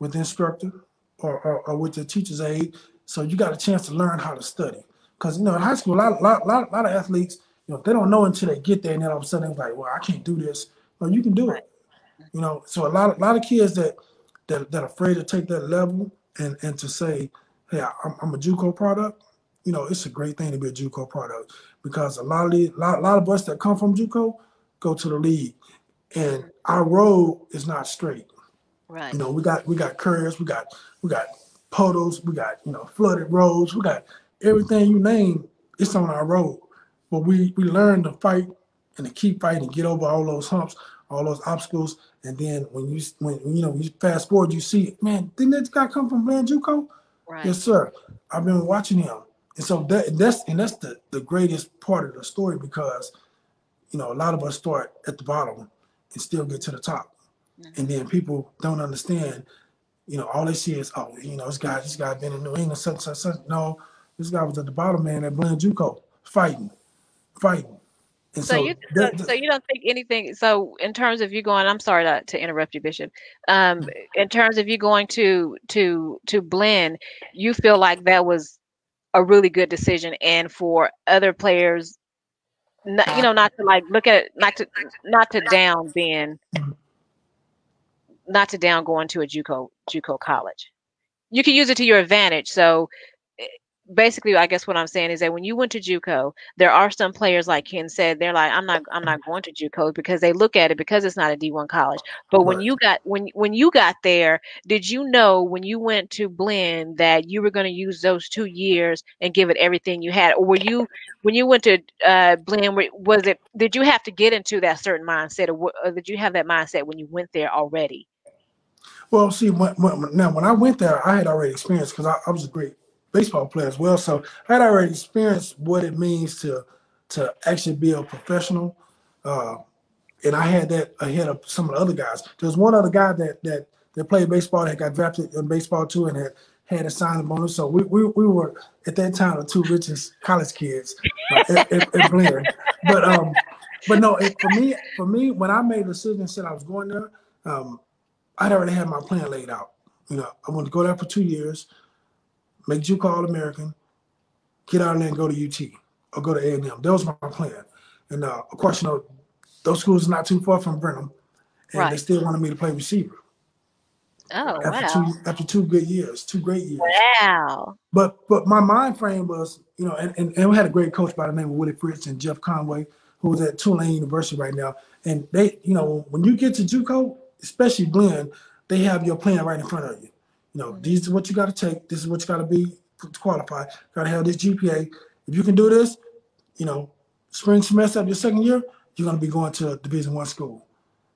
with the instructor or with the teacher's aide. So you got a chance to learn how to study. Because, in high school, a lot of athletes, they don't know until they get there. And then all of a sudden, they're like, well, I can't do this. No, you can do it. So a lot of kids that are afraid to take that level and to say, hey, I'm a JUCO product. It's a great thing to be a JUCO product because a lot of us that come from JUCO go to the league, and our road is not straight. Right. We got curves, we got puddles, we got flooded roads, we got everything you name. It's on our road, but we learn to fight and to keep fighting, get over all those humps, all those obstacles, and then when you fast forward, you see, man, didn't that guy come from playing JUCO? Right. Yes, sir. I've been watching him. And so that's the greatest part of the story because, a lot of us start at the bottom and still get to the top. Mm-hmm. And then people don't understand, all they see is, oh, this guy been in New England, such. No, this guy was at the bottom, man, at playing JUCO, fighting. And so you don't think anything, so in terms of you going, I'm sorry to interrupt you, Bishop. In terms of you going to blend, you feel like that was a really good decision, and for other players, not to like look at it, not to down being, not to down going to a JUCO college. You can use it to your advantage. So basically, I guess what I'm saying is that when you went to JUCO, there are some players, like Ken said, they're like, I'm not going to JUCO because they look at it because it's not a D1 college. But when you got when you got there, did you know when you went to Blinn that you were going to use those 2 years and give it everything you had, or were you when you went to Blinn, did you have to get into that certain mindset, or did you have that mindset when you went there already? Well, see, when I went there, I had already experienced, because I was a great baseball player as well. So I had already experienced what it means to actually be a professional. And I had that ahead of some of the other guys. There was one other guy that played baseball that got drafted in baseball too, and had a signing bonus. So we were at that time the two richest college kids at Blinn. But no, for me, when I made the decision and said I was going there, I'd already had my plan laid out. You know, I wanted to go there for 2 years, make JUCO All-American, get out of there and go to UT or go to A&M. That was my plan. And of course, you know, those schools are not too far from Brenham, and they still wanted me to play receiver. Oh, after 2 great years. Wow. But my mind frame was, you know, and we had a great coach by the name of Willie Fritz and Jeff Conway, who was at Tulane University right now. And they, you know, when you get to JUCO, especially Blinn, they have your plan right in front of you. You know, these is what you got to take. This is what you got to be to qualify. Got to have this GPA. If you can do this, you know, spring semester of your second year, you're going to be going to a Division I school.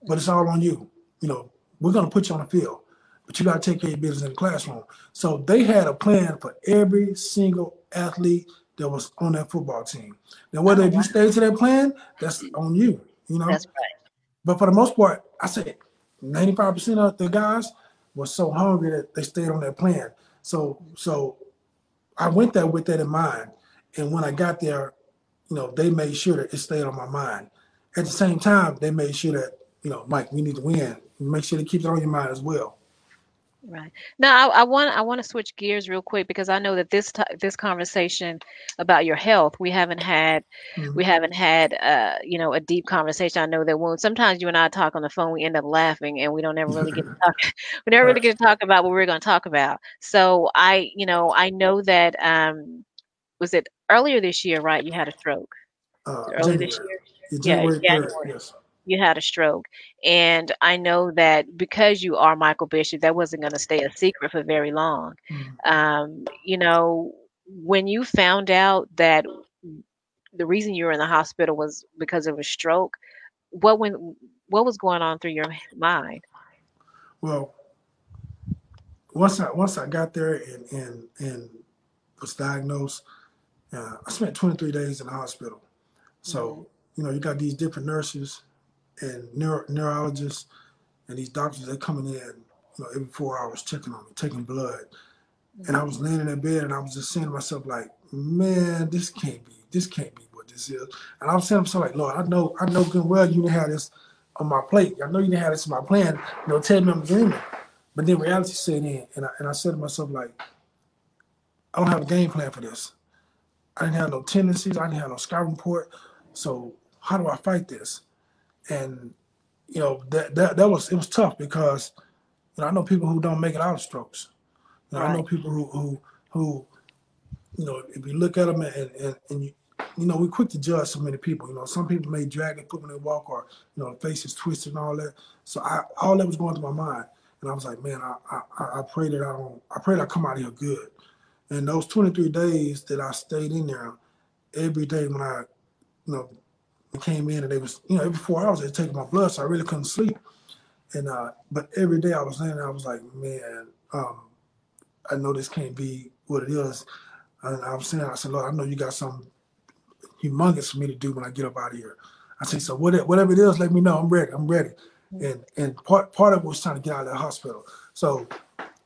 But it's all on you. You know, we're going to put you on the field, but you got to take care of your business in the classroom. So they had a plan for every single athlete that was on that football team. Now, whether if you stay to that plan, that's on you, you know. That's right. But for the most part, I say 95% of the guys were so hungry that they stayed on that plan. So I went there with that in mind. And when I got there, you know, they made sure that it stayed on my mind. At the same time, they made sure that, you know, Mike, we need to win. Make sure to keep it on your mind as well. Right. Now, I want to switch gears real quick, because I know that this conversation about your health, we haven't had you know, a deep conversation. I know that when sometimes you and I talk on the phone, we end up laughing and we don't ever really get to talk. We never really get to talk about what we're going to talk about. So I know that was it earlier this year, right? You had a stroke. Earlier this year. January 3rd, yes. You had a stroke. And I know that because you are Michael Bishop, that wasn't going to stay a secret for very long. You know, when you found out that the reason you were in the hospital was because of a stroke, what was going on through your mind? Well, once I got there and was diagnosed, I spent 23 days in the hospital. So, you know, you got these different nurses and neurologists and these doctors, they coming in, you know, every 4 hours checking on me, taking blood. And I was laying in that bed and I was just saying to myself, like, man, this can't be what this is. And I was saying to myself, like, Lord, I know good and well you didn't have this on my plate. I know you didn't have this in my plan. You know, tell me I'm dreaming. But then reality set in, and I said to myself, like, I don't have a game plan for this. I didn't have no tendencies. I didn't have no scout report. So how do I fight this? And, you know, it was tough because, you know, I know people who don't make it out of strokes. You know, I know people who, you know, if you look at them and you know, we're quick to judge so many people. You know, some people may drag their foot when they walk, or, you know, faces twisted and all that. So all that was going through my mind. And I was like, man, I pray that I come out of here good. And those 23 days that I stayed in there, every day when I, you know, came in and they was, you know, every 4 hours they taking my blood, so I really couldn't sleep. And but every day I was laying there, I was like, man, I know this can't be what it is. And I said, Lord, I know you got something humongous for me to do when I get up out of here. I said, so whatever it is, let me know. I'm ready. And part of it was trying to get out of the hospital. So,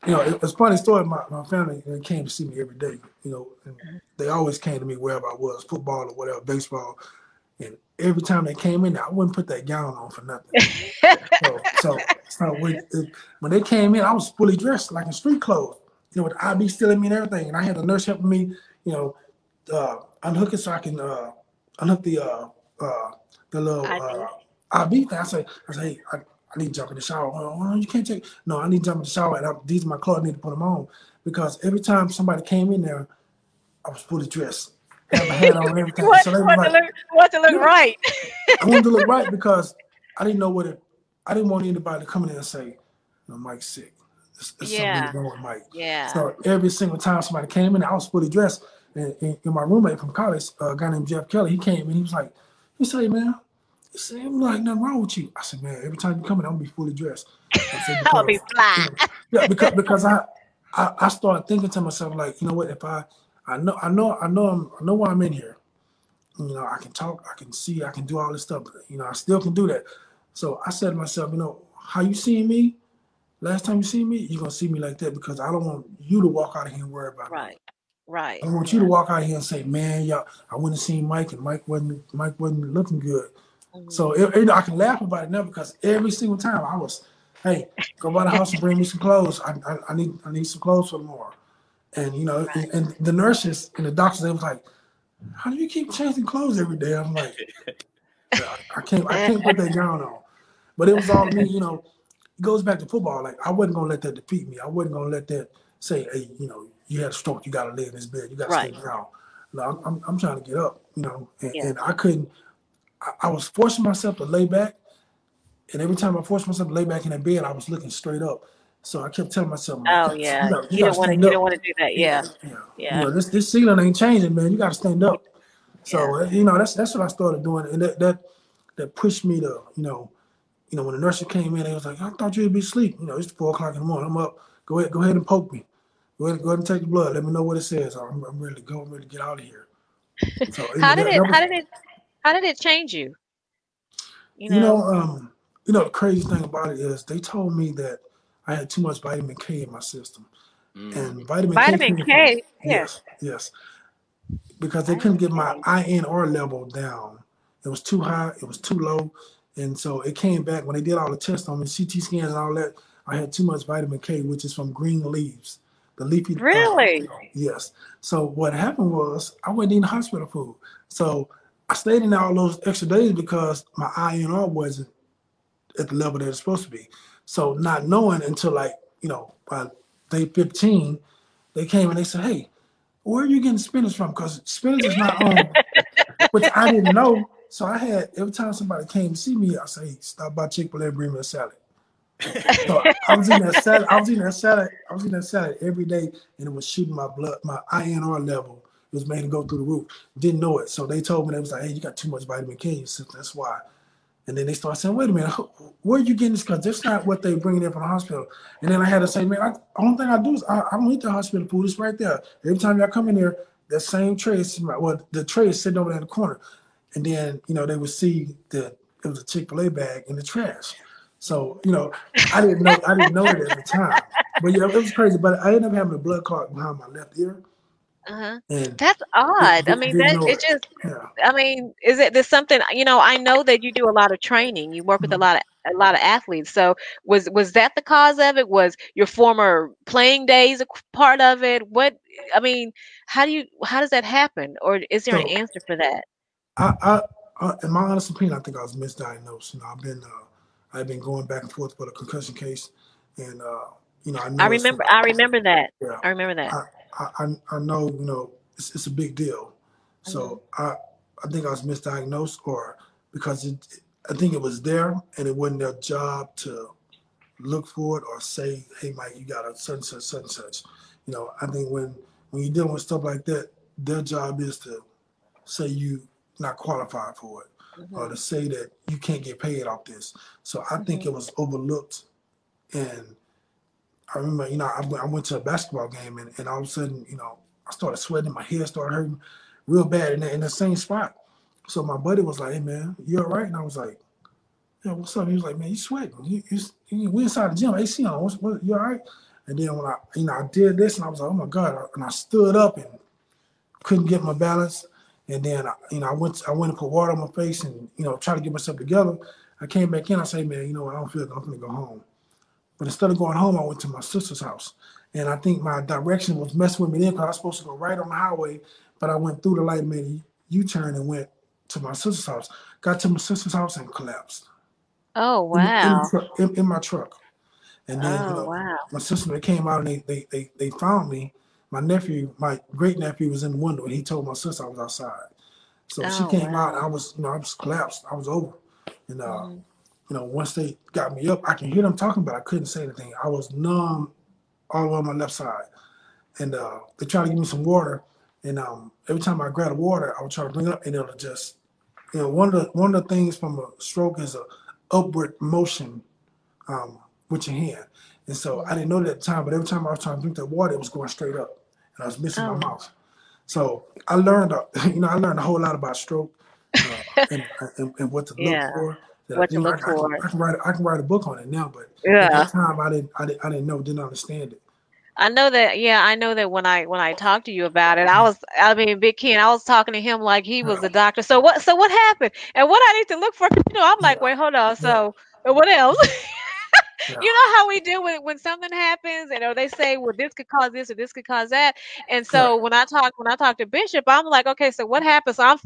you know, it's a funny story. My family came to see me every day, you know, and they always came to me wherever I was, football or whatever, baseball. And every time they came in, I wouldn't put that gown on for nothing. so when they came in, I was fully dressed like in street clothes, you know, with the IB still in me and everything. And I had a nurse helping me, you know, unhook it so I can unhook the little IB thing. I say, hey, I need to jump in the shower. Oh, you can't take. No, I need to jump in the shower. And these are my clothes. I need to put them on, because every time somebody came in there, I was fully dressed. Had my hat on and everything. You So they want to look right. I wanted to look right because I didn't know I didn't want anybody to come in there and say, Mike's sick. There's something wrong with Mike. Yeah. So every single time somebody came in, I was fully dressed. And my roommate from college, a guy named Jeff Kelly, he came in. He was like, man, he said, "Ain't like nothing wrong with you." I said, "Man, every time you come in, I'm gonna be fully dressed." I said, I'll be fly. Yeah, because I started thinking to myself, like, you know what? If I know why I'm in here. I can talk, I can see, I can do all this stuff. I still can do that. So I said to myself, how you seeing me? Last time you see me, you're gonna see me like that because I don't want you to walk out of here and worry about me. Right. I want you to walk out of here and say, "Man, y'all, I went and seen Mike, and Mike wasn't looking good." Mm-hmm. So I can laugh about it now because every single time I was, "Hey, go by the house and bring me some clothes. I need some clothes for tomorrow." And and the nurses and the doctors, they was like, "How do you keep changing clothes every day?" I'm like, I can't put that gown on. But it was all me, it goes back to football. Like, I wasn't gonna let that defeat me. I wasn't gonna let that say, "Hey, you had a stroke, you gotta lay in this bed, you gotta stay down." No, I'm trying to get up, and I couldn't. I was forcing myself to lay back, and every time I forced myself to lay back in that bed, I was looking straight up. So I kept telling myself, you don't want to do that. Yeah. This ceiling ain't changing, man. You got to stand up. So that's what I started doing, and that pushed me to when the nurse came in, they was like, "I thought you'd be asleep. It's 4:00 in the morning. I'm up. Go ahead and poke me. Go ahead and take the blood. Let me know what it says. I'm ready to go. I'm ready to get out of here." So how did it change you? The crazy thing about it is they told me that I had too much vitamin K in my system, and vitamin K. Yes, because they couldn't get my INR level down. It was too high. It was too low. And so it came back when they did all the tests on me, CT scans and all that. I had too much vitamin K, which is from green leaves, the leafy. Really? Yes. So what happened was I wasn't eating hospital food. So I stayed in there all those extra days because my INR wasn't at the level that it's supposed to be. So not knowing until by day 15, they came and they said, "Hey, where are you getting spinach from? Because spinach is not on," which I didn't know. So I had, every time somebody came to see me, I say, "Stop by Chick-fil-A and bring me a salad." So I was eating that salad every day, and it was shooting my blood, my INR level. It was made to go through the roof. Didn't know it. So they told me, they was like, "Hey, you got too much vitamin K in your system. That's why." And then they started saying, "Wait a minute, where are you getting this? Because that's not what they bringing in from the hospital." And then I had to say, "Man, the only thing I do is I don't eat the hospital food. It's right there. Every time y'all come in there, that same tray is the tray is sitting over there in the corner." And then, they would see that it was a Chick-fil-A bag in the trash. So, I didn't know it at the time. But it was crazy. But I ended up having a blood clot behind my left ear. That's odd. There's something, I know that you do a lot of training. You work with a lot of athletes. So was that the cause of it? Was your former playing days a part of it? How does that happen? Or is there an answer for that? In my honest opinion, I think I was misdiagnosed. I've been going back and forth with a concussion case, and I remember that. Yeah, I remember that. I know, it's a big deal. So I think I was misdiagnosed, or because I think it was there, and it wasn't their job to look for it or say, "Hey, Mike, you got a such and such." I think when you're dealing with stuff like that, their job is to say you not qualified for it, or to say that you can't get paid off this. So I think it was overlooked. And I remember, I went to a basketball game, and all of a sudden, I started sweating. My head started hurting real bad in the same spot. So my buddy was like, "Hey, man, you all right?" And I was like, "Yeah, what's up?" He was like, "Man, you sweating. We inside the gym, AC on. What, you all right?" And then when I did this, and I was like, "Oh my God." And I stood up and couldn't get my balance. And then, I went and put water on my face and, try to get myself together. I came back in. I say, "Man, I don't feel good. I'm going to go home." But instead of going home, I went to my sister's house. And I think my direction was messing with me then because I was supposed to go right on the highway. But I went through the light and made a U-turn and went to my sister's house. Got to my sister's house and collapsed. Oh, wow. In my truck. And then, wow. my sister, they came out and they found me. my nephew, my great nephew, was in the window, and he told my sister I was outside. So she Oh, came out, and wow. I was collapsed. I was over, and Mhm. once they got me up, I can hear them talking, but I couldn't say anything. I was numb all over my left side, and they tried to give me some water, and every time I grabbed the water, I would try to bring it up, and it'll just, one of the things from a stroke is a upward motion with your hand. And so I didn't know that at the time, but every time I was trying to drink that water, it was going straight up, and I was missing my Oh. mouth. So I learned, I learned a whole lot about stroke and what to look Yeah. for. That What to look for. I can write a book on it now, but at Yeah. that time I didn't know, didn't understand it. I know that, yeah, I know that when I talked to you about it, I mean, Big Ken, I was talking to him like he was Yeah, a doctor. So what happened? And what I need to look for, I'm like, yeah, wait, hold on. yeah, So what else? yeah, You know how we do when something happens, and or they say, well, this could cause this or this could cause that. And right. so when I talk to Bishop, I'm like, okay, so what happened? So I'm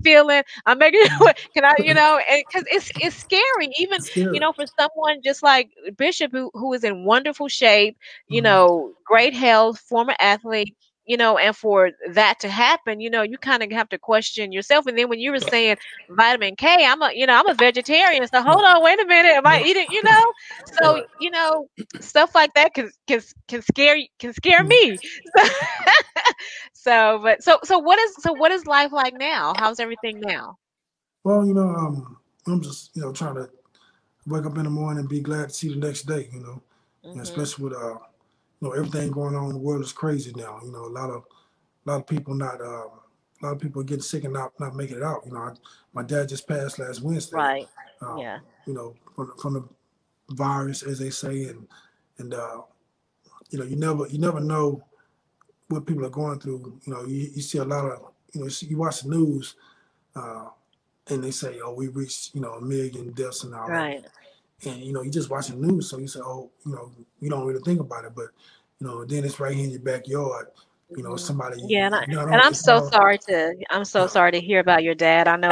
making sure, can I, because it's scary, even, It's scary. for someone just like Bishop, who is in wonderful shape, Hmm. great health, former athlete. And for that to happen, you kind of have to question yourself. And then when you were saying vitamin K, I'm a vegetarian. So Yeah, hold on, wait a minute. Am I yeah, eating, So, right. stuff like that can scare Mhm. me. So what is life like now? How's everything now? Well, I'm just trying to wake up in the morning and be glad to see the next day. And Mhm. especially with everything going on in the world is crazy now. A lot of people not a lot of people getting sick and not making it out. My dad just passed last Wednesday. Right. Um, Yeah. from the virus, as they say, and you never know what people are going through. You see a lot of you watch the news, uh, and they say, oh, we reached 1 million deaths and all that. Right. And you just watch the news, so you say, oh, you don't really think about it, but then it's right here in your backyard. Mhm. Somebody, Yeah, and, I, it's not and on, I'm it's not so on, sorry to I'm so yeah, sorry to hear about your dad. I know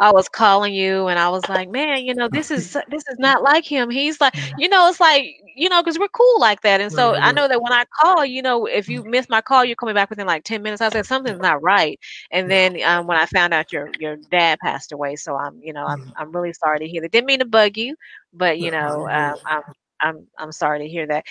I was calling you and I was like, man, this is not like him. He's like, it's like, because we're cool like that. And right, so right, I right. know that when I call, if you miss my call, you're coming back within like 10 minutes. I said Yeah, something's not right. And yeah. then when I found out your dad passed away, so I'm you know I'm Mm, I'm really sorry to hear that. Didn't mean to bug you, but yeah, no, you're good. I'm sorry to hear that.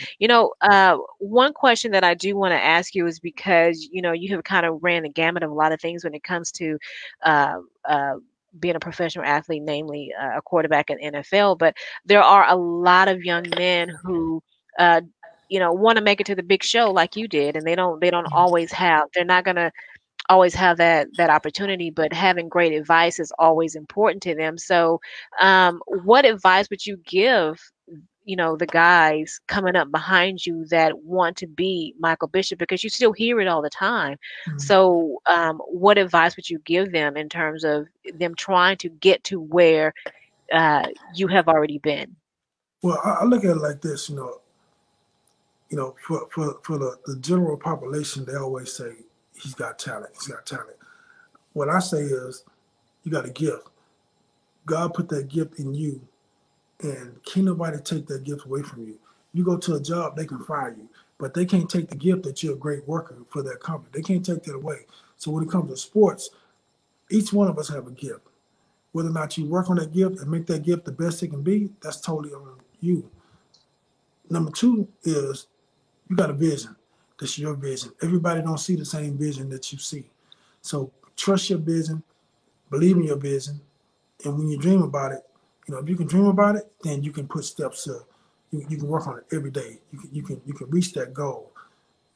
One question that I do want to ask you is because, you have kind of ran the gamut of a lot of things when it comes to uh, uh, being a professional athlete, namely a quarterback in NFL. But there are a lot of young men who, uh, want to make it to the big show like you did, and they don't always have. They're not gonna always have that opportunity, but having great advice is always important to them. So, what advice would you give, the guys coming up behind you that want to be Michael Bishop, because you still hear it all the time? Mm. So, what advice would you give them in terms of them trying to get to where you have already been? Well, I look at it like this, for the general population, they always say he's got talent. He's got talent. What I say is, you got a gift. God put that gift in you, and can't nobody take that gift away from you. You go to a job, they can fire you, but they can't take the gift that you're a great worker for that company. They can't take that away. So when it comes to sports, each one of us have a gift. Whether or not you work on that gift and make that gift the best it can be, that's totally on you. Number two is, you got a vision. That's your vision. Everybody don't see the same vision that you see. So trust your vision, believe in your vision, and when you dream about it, if you can dream about it, then you can put steps up. You can work on it every day. You can reach that goal.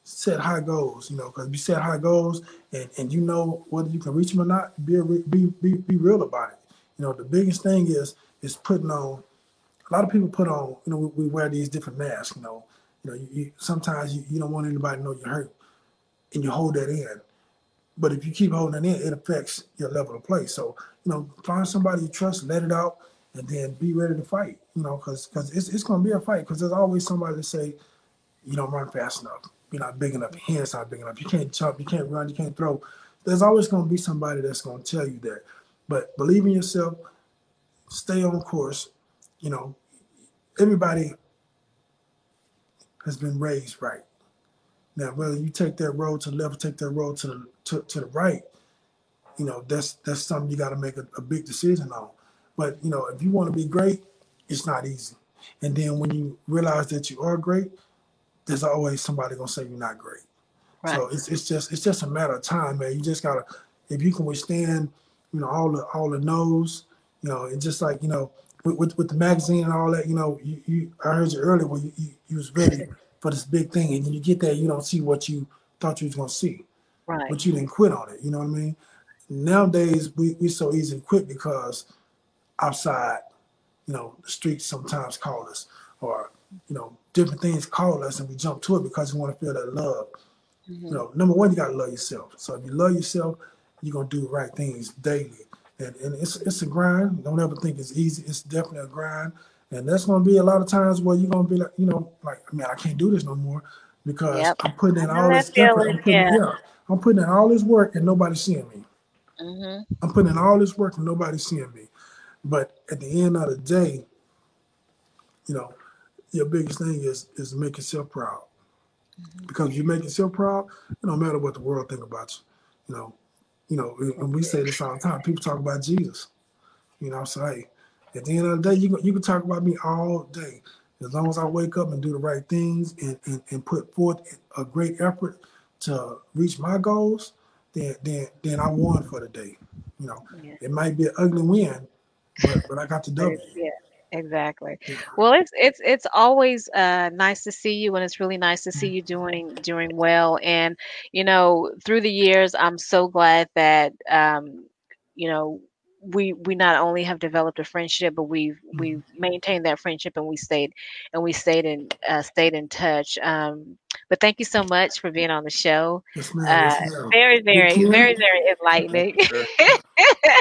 Set high goals, because if you set high goals and you know whether you can reach them or not, be real about it. The biggest thing is putting on. A lot of people put on. We wear these different masks. Sometimes you don't want anybody to know you're hurt, and you hold that in. But if you keep holding it in, it affects your level of play. So, find somebody you trust, let it out, and then be ready to fight. Because it's going to be a fight. Because there's always somebody to say, you don't run fast enough. You're not big enough. Your hand's not big enough. You can't jump. You can't run. You can't throw. There's always going to be somebody that's going to tell you that. But believe in yourself. Stay on course. You know, everybody has been raised right. Now, whether you take that road to the left or take that road to the right, that's something you got to make a big decision on. But, if you want to be great, it's not easy. And then when you realize that you are great, there's always somebody going to say you're not great. Right. So it's just a matter of time, man. You just got to, if you can withstand, all the no's, it's just like, with the magazine and all that, I heard you earlier where you was ready for this big thing, and when you get there, you don't see what you thought you was going to see. Right. But you didn't quit on it, you know what I mean? Nowadays, we so easy to quit because outside, the streets sometimes call us, or, different things call us, and we jump to it because we want to feel that love. Mm-hmm. Number one, you got to love yourself. So if you love yourself, you're going to do the right things daily. And it's a grind. Don't ever think it's easy. It's definitely a grind. And there's going to be a lot of times where you're going to be like, I can't do this no more because I'm putting in all this effort. I'm putting in all this work and nobody's seeing me. Mm-hmm. I'm putting in all this work and nobody's seeing me. But at the end of the day, your biggest thing is to make yourself proud. Mm-hmm. Because if you make yourself proud, no matter what the world think about you, and we say this all the time. People talk about Jesus. So hey, at the end of the day, you can talk about me all day. As long as I wake up and do the right things and put forth a great effort to reach my goals, then I won for the day. It might be an ugly win, but I got the W. Yeah. Exactly. Well, it's always nice to see you, and it's really nice to see you doing well. And through the years, I'm so glad that we not only have developed a friendship, but we've maintained that friendship, and we stayed in touch. But thank you so much for being on the show. Yes, ma'am. Very, very, very, very enlightening.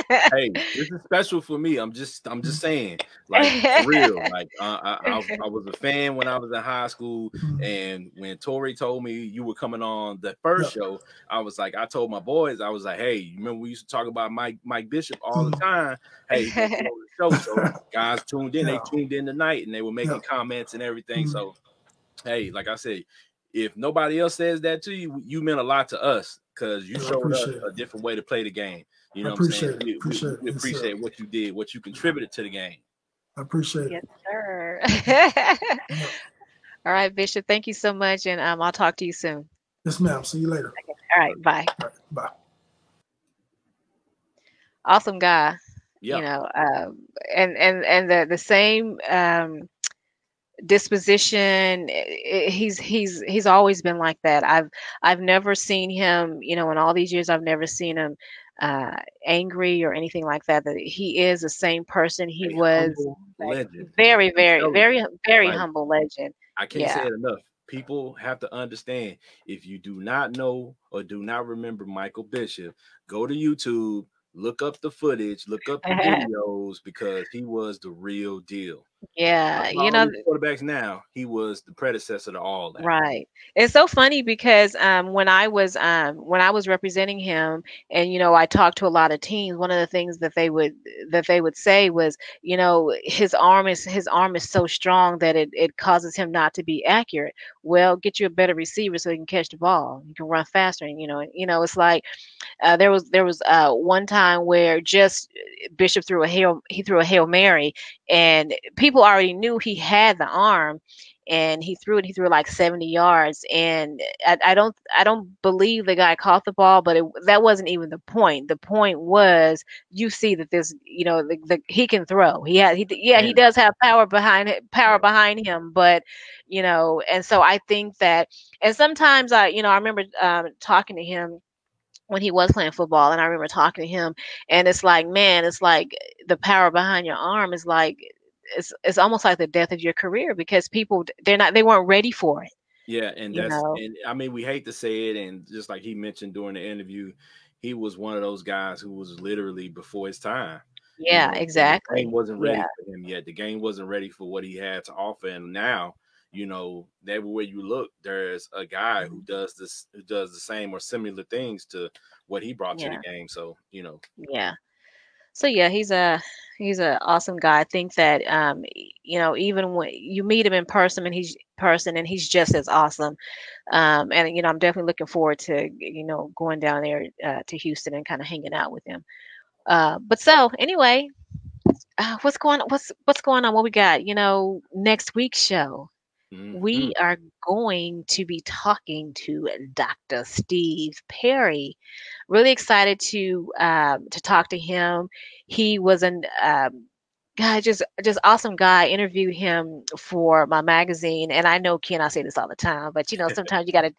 Hey, this is special for me. I'm just saying, like, for real. Like, I was a fan when I was in high school, and when Tori told me you were coming on the first show, I was like, I told my boys, I was like, hey, you remember we used to talk about Mike Bishop all the time? Hey, he's on the show. So guys tuned in. They tuned in tonight, and they were making comments and everything. So, hey, like I said, if nobody else says that to you, you meant a lot to us because you showed us a different way to play the game. You know what I'm saying? We appreciate what you did, what you contributed to the game. I appreciate it. Yes, sir. All right, Bishop. Thank you so much, and I'll talk to you soon. Yes, ma'am. See you later. Okay. All right. Bye. All right, bye. Awesome guy. Yeah. And the same disposition. He's always been like that. I've never seen him, in all these years, I've never seen him angry or anything like that. That he is the same person he was. Legend. Very, very, very, very humble legend. I can't say it enough. People have to understand, if you do not know or do not remember Michael Bishop, go to YouTube, look up the footage, look up the videos, because he was the real deal. Yeah, quarterbacks now, he was the predecessor to all that. Right. It's so funny because when I was representing him, and I talked to a lot of teams, one of the things that they would say was, his arm is so strong that it causes him not to be accurate. Well, get you a better receiver so he can catch the ball. You can run faster, and it's like there was one time where just Bishop threw a Hail Mary, and people already knew he had the arm, and he threw it like 70 yards, and I don't believe the guy caught the ball, but that wasn't even the point. The point was, you see that this, he can throw. He does have power behind him, but and so I think that, and sometimes I remember talking to him when he was playing football, and I remember talking to him, and it's like, man, it's like the power behind your arm is like, it's almost like the death of your career, because people, they weren't ready for it. Yeah, and and I mean, we hate to say it, and just like he mentioned during the interview, he was one of those guys who was literally before his time. Yeah, exactly. The game wasn't ready for him yet. The game wasn't ready for what he had to offer, and now, everywhere you look, there's a guy who does the same or similar things to what he brought to the game. So, Yeah. So yeah, he's an awesome guy. I think that even when you meet him in person and he's just as awesome. And I'm definitely looking forward to going down there to Houston and kind of hanging out with him. But so anyway, what's going on? What we got? Next week's show. We are going to be talking to Dr. Steve Perry. Really excited to talk to him. He was an guy, just awesome guy. Interviewed him for my magazine, and I know Ken, I say this all the time, but sometimes you gotta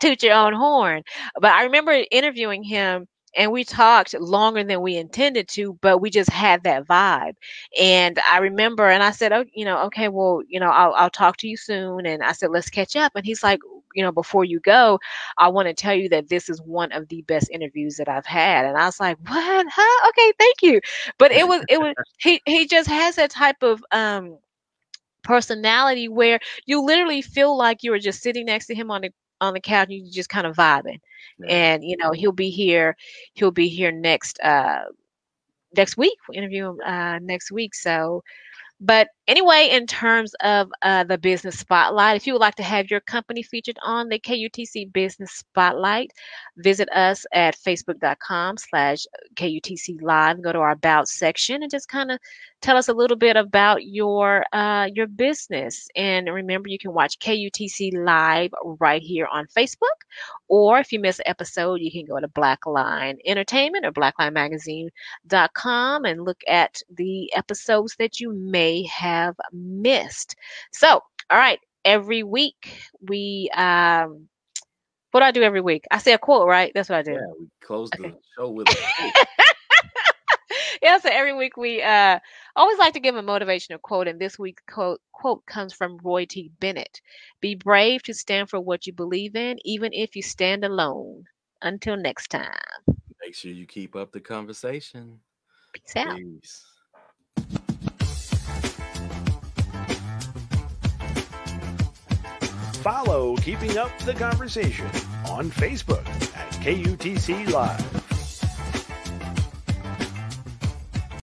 toot your own horn. But I remember interviewing him. And we talked longer than we intended to, but we just had that vibe. And I remember, and I said, oh, okay, well, I'll talk to you soon. And I said, let's catch up. And he's like, before you go, I want to tell you that this is one of the best interviews that I've had. And I was like, what? Huh? Okay, thank you. But it was he just has that type of personality where you literally feel like you were just sitting next to him on the couch and you just kind of vibing. Yeah. And he'll be here next week. We'll interview him next week. So, but anyway, in terms of the business spotlight, if you would like to have your company featured on the KUTC Business Spotlight, visit us at facebook.com/KUTC Live. Go to our About section and just kind of tell us a little bit about your business. And remember, you can watch KUTC Live right here on Facebook. Or if you miss an episode, you can go to Blackline Entertainment or BlacklineMagazine.com and look at the episodes that you may have missed. So, all right, every week we what do I do every week? I say a quote, right? That's what I do. Yeah, we close the show with a quote. Yeah, so every week we always like to give a motivational quote, and this week's quote comes from Roy T. Bennett. Be brave to stand for what you believe in, even if you stand alone. Until next time. Make sure you keep up the conversation. Peace out. Peace. Follow Keeping Up the Conversation on Facebook at KUTC Live.